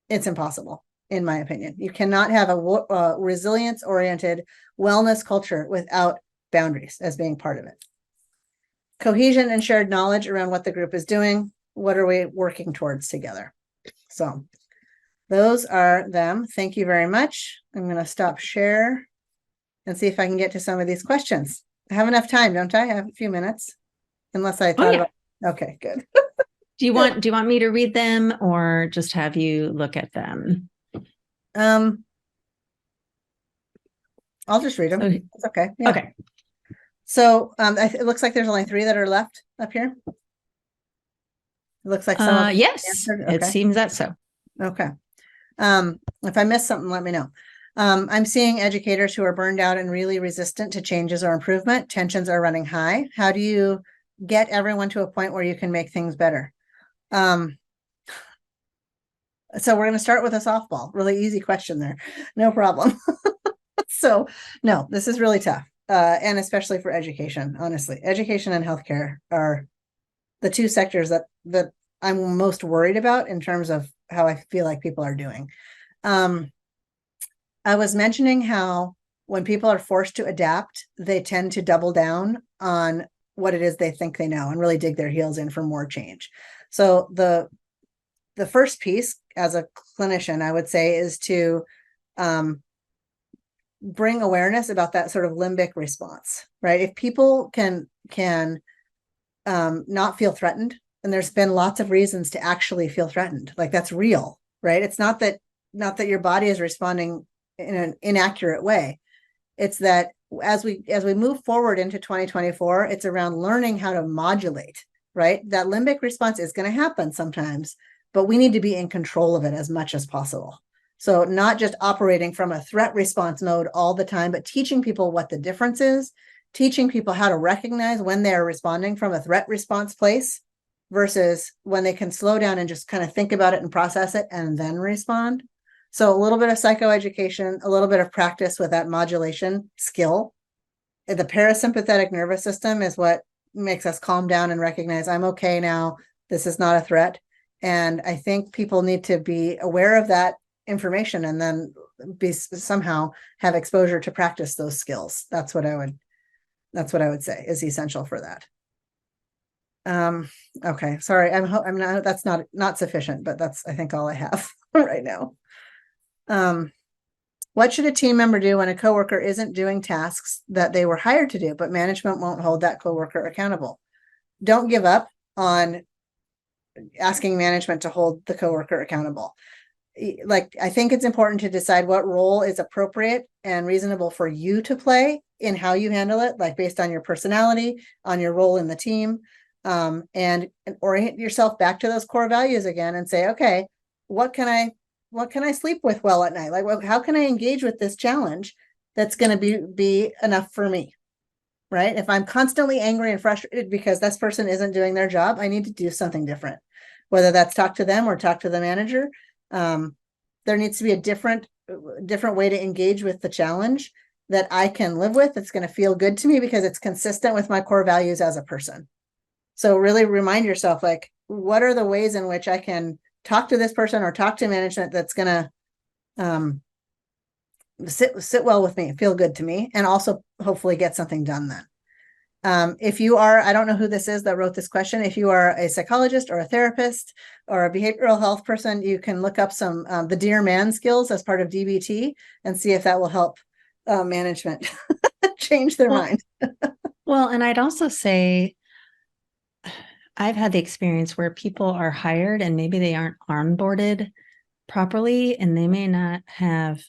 It's impossible, in my opinion. You cannot have a resilience-oriented wellness culture without boundaries as being part of it. Cohesion and shared knowledge around what the group is doing. What are we working towards together? So those are them. Thank you very much. I'm going to stop share and see if I can get to some of these questions. I have enough time, don't I? I have a few minutes, unless I thought about. Okay, good. Do you want me to read them or just have you look at them? I'll just read them. Okay. It's okay. Yeah. Okay. So it looks like there's only 3 that are left up here. It looks like some. Yes, okay. It seems that so. Okay. If I missed something, let me know. I'm seeing educators who are burned out and really resistant to changes or improvement. Tensions are running high. How do you get everyone to a point where you can make things better? So we're going to start with a softball. Really easy question there. No problem. So no, this is really tough. And especially for education, honestly. Education and healthcare are the 2 sectors that I'm most worried about in terms of how I feel like people are doing. I was mentioning how when people are forced to adapt, they tend to double down on what it is they think they know and really dig their heels in for more change. So the first piece as a clinician, I would say, is to bring awareness about that sort of limbic response, right? If people can not feel threatened, and there's been lots of reasons to actually feel threatened, like that's real, right? It's not that your body is responding in an inaccurate way. It's that as we move forward into 2024, it's around learning how to modulate, right? That limbic response is going to happen sometimes, but we need to be in control of it as much as possible. So not just operating from a threat response mode all the time, but teaching people what the difference is, teaching people how to recognize when they're responding from a threat response place versus when they can slow down and just kind of think about it and process it and then respond. So a little bit of psychoeducation, a little bit of practice with that modulation skill. The parasympathetic nervous system is what makes us calm down and recognize I'm okay now. This is not a threat. And I think people need to be aware of that information and then somehow have exposure to practice those skills. That's what I would say is essential for that. Okay, sorry, I'm not, that's not sufficient, but that's, I think, all I have right now. What should a team member do when a coworker isn't doing tasks that they were hired to do, but management won't hold that coworker accountable? Don't give up on asking management to hold the coworker accountable. Like, I think it's important to decide what role is appropriate and reasonable for you to play in how you handle it, like based on your personality, on your role in the team. and orient yourself back to those core values again and say, okay, what can I sleep with well at night? Like, how can I engage with this challenge that's going to be enough for me? Right? If I'm constantly angry and frustrated because this person isn't doing their job, I need to do something different, whether that's talk to them or talk to the manager. There needs to be a different way to engage with the challenge that I can live with. It's going to feel good to me because it's consistent with my core values as a person. So really remind yourself, like, what are the ways in which I can talk to this person or talk to management that's going to sit well with me, feel good to me, and also hopefully get something done then. If you are, I don't know who this is that wrote this question. If you are a psychologist or a therapist or a behavioral health person, you can look up some the Dear Man skills as part of DBT and see if that will help management change their mind. Well, and I'd also say I've had the experience where people are hired and maybe they aren't onboarded properly, and they may not have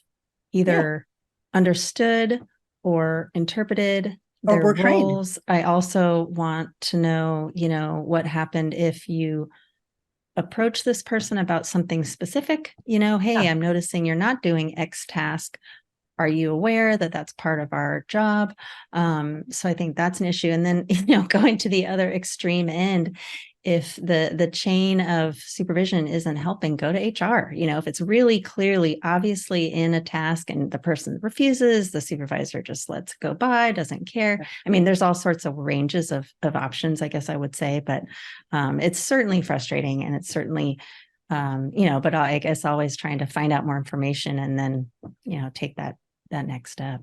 either understood or interpreted their roles. I also want to know, what happened if you approach this person about something specific, hey, I'm noticing you're not doing X task. Are you aware that that's part of our job? So I think that's an issue. And then, going to the other extreme end, if the chain of supervision isn't helping, go to HR. If it's really clearly, obviously in a task and the person refuses, the supervisor just lets it go by, doesn't care. I mean, there's all sorts of ranges of options, I guess I would say, but it's certainly frustrating, and it's certainly, but I guess always trying to find out more information and then, take that next step.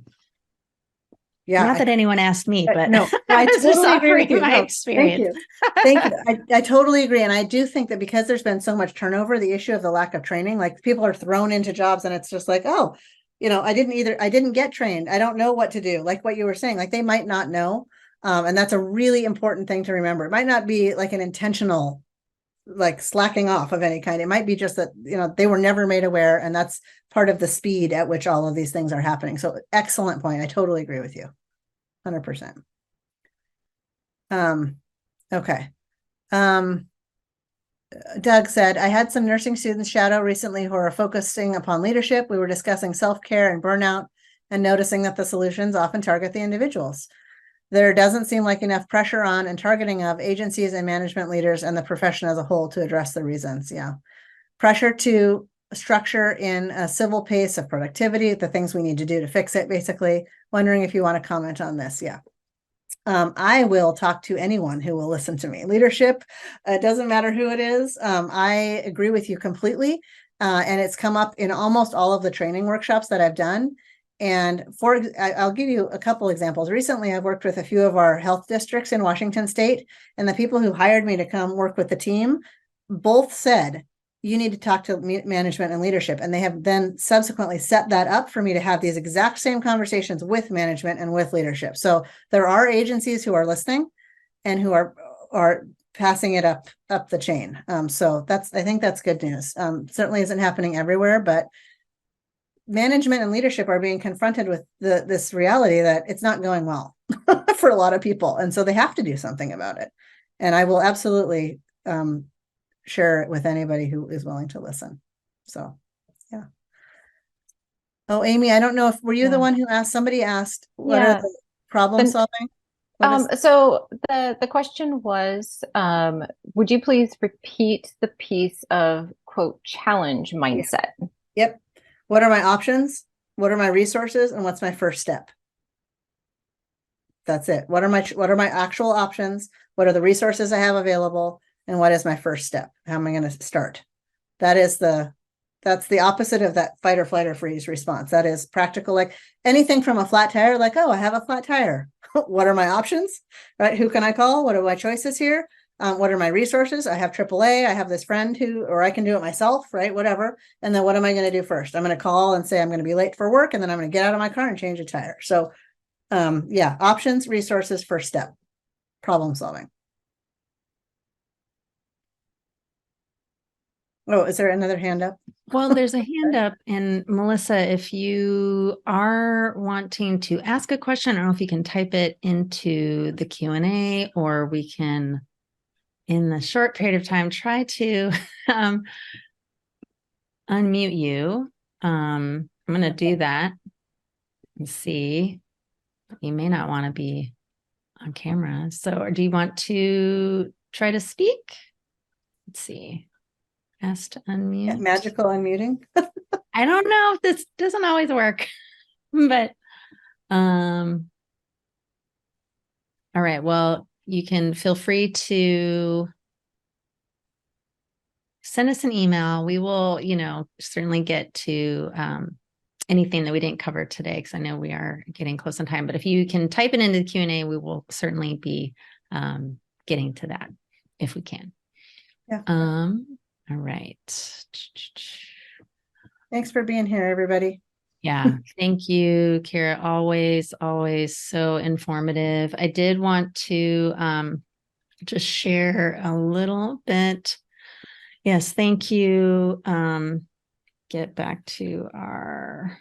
Yeah. Not that anyone asked me, but no, I totally agree with you. My experience. Thank you. I totally agree. And I do think that because there's been so much turnover, the issue of the lack of training, like people are thrown into jobs and it's just like, oh, I didn't get trained. I don't know what to do. Like what you were saying, like they might not know. And that's a really important thing to remember. It might not be like an intentional like slacking off of any kind. It might be just that, they were never made aware, and that's part of the speed at which all of these things are happening. So excellent point. I totally agree with you. 100%. Okay. Doug said, I had some nursing students shadow recently who are focusing upon leadership. We were discussing self-care and burnout and noticing that the solutions often target the individuals. There doesn't seem like enough pressure on and targeting of agencies and management leaders and the profession as a whole to address the reasons. Yeah. Pressure to structure in a civil pace of productivity, the things we need to do to fix it, basically. Wondering if you want to comment on this. Yeah. I will talk to anyone who will listen to me. Leadership, it doesn't matter who it is. I agree with you completely. And it's come up in almost all of the training workshops that I've done. And I'll give you a couple examples. Recently, I've worked with a few of our health districts in Washington State, and the people who hired me to come work with the team both said, you need to talk to management and leadership. And they have then subsequently set that up for me to have these exact same conversations with management and with leadership. So there are agencies who are listening and who are passing it up the chain. So I think that's good news. Certainly isn't happening everywhere, but management and leadership are being confronted with this reality that it's not going well for a lot of people. And so they have to do something about it. And I will absolutely share it with anybody who is willing to listen. So, yeah. Oh, Amy, I don't know if, were you the one who asked, somebody asked, what are the problem solving? So the question was, would you please repeat the piece of quote challenge mindset? Yep. What are my options? What are my resources? And what's my first step? That's it. What are my actual options? What are the resources I have available? And what is my first step? How am I going to start? That's the opposite of that fight or flight or freeze response. That is practical, like anything from a flat tire, like, oh, I have a flat tire. What are my options? Right? Who can I call? What are my choices here? What are my resources? I have AAA. I have this friend or I can do it myself, right? Whatever. And then what am I going to do first? I'm going to call and say I'm going to be late for work, and then I'm going to get out of my car and change a tire. So, yeah, options, resources, first step, problem solving. Oh, is there another hand up? Well, there's a hand up, and Melissa, if you are wanting to ask a question, I don't know if you can type it into the Q&A, or we can in the short period of time, try to unmute you. I'm going to do that and see. You may not want to be on camera. So do you want to try to speak? Let's see. Ask to unmute. Magical unmuting. I don't know if this doesn't always work, but all right. Well, you can feel free to send us an email. We will, certainly get to anything that we didn't cover today, because I know we are getting close on time. But if you can type it into the Q&A, we will certainly be getting to that if we can. Yeah. All right. Thanks for being here, everybody. Yeah. Thank you, Kara. Always so informative. I did want to just share a little bit. Yes. Thank you. Get back to our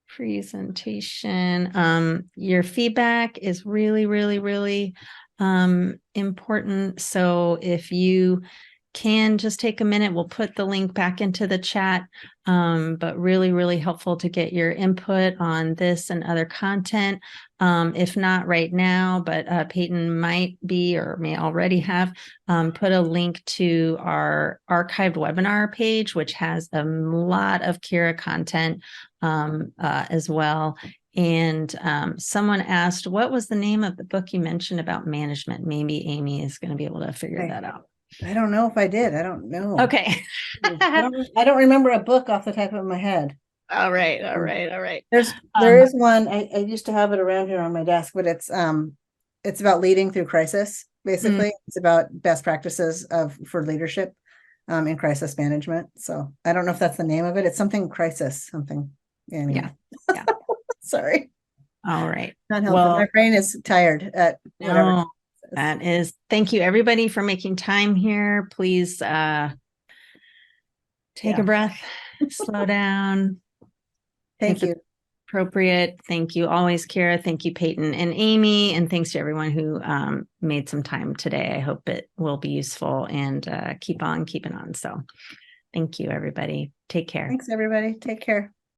presentation. Your feedback is really, really, really important. So if you can just take a minute, we'll put the link back into the chat, but really, really helpful to get your input on this and other content. If not right now, but Peyton might be or may already have put a link to our archived webinar page, which has a lot of Kira content as well. And someone asked, what was the name of the book you mentioned about management? Maybe Amy is going to be able to figure that out. I don't know if I did. I don't know. Okay. I don't remember a book off the top of my head. All right. There is one. I used to have it around here on my desk, but it's about leading through crisis. Basically, It's about best practices for leadership in crisis management. So I don't know if that's the name of it. It's something crisis, something. Anyway. Yeah. Sorry. All right. Not helpful. My brain is tired at whatever. No, that is. Thank you, everybody, for making time here. Please take a breath, slow down. Thank you. Appropriate. Thank you always, Kara. Thank you, Peyton and Amy. And thanks to everyone who made some time today. I hope it will be useful, and keep on keeping on. So thank you, everybody. Take care. Thanks, everybody. Take care.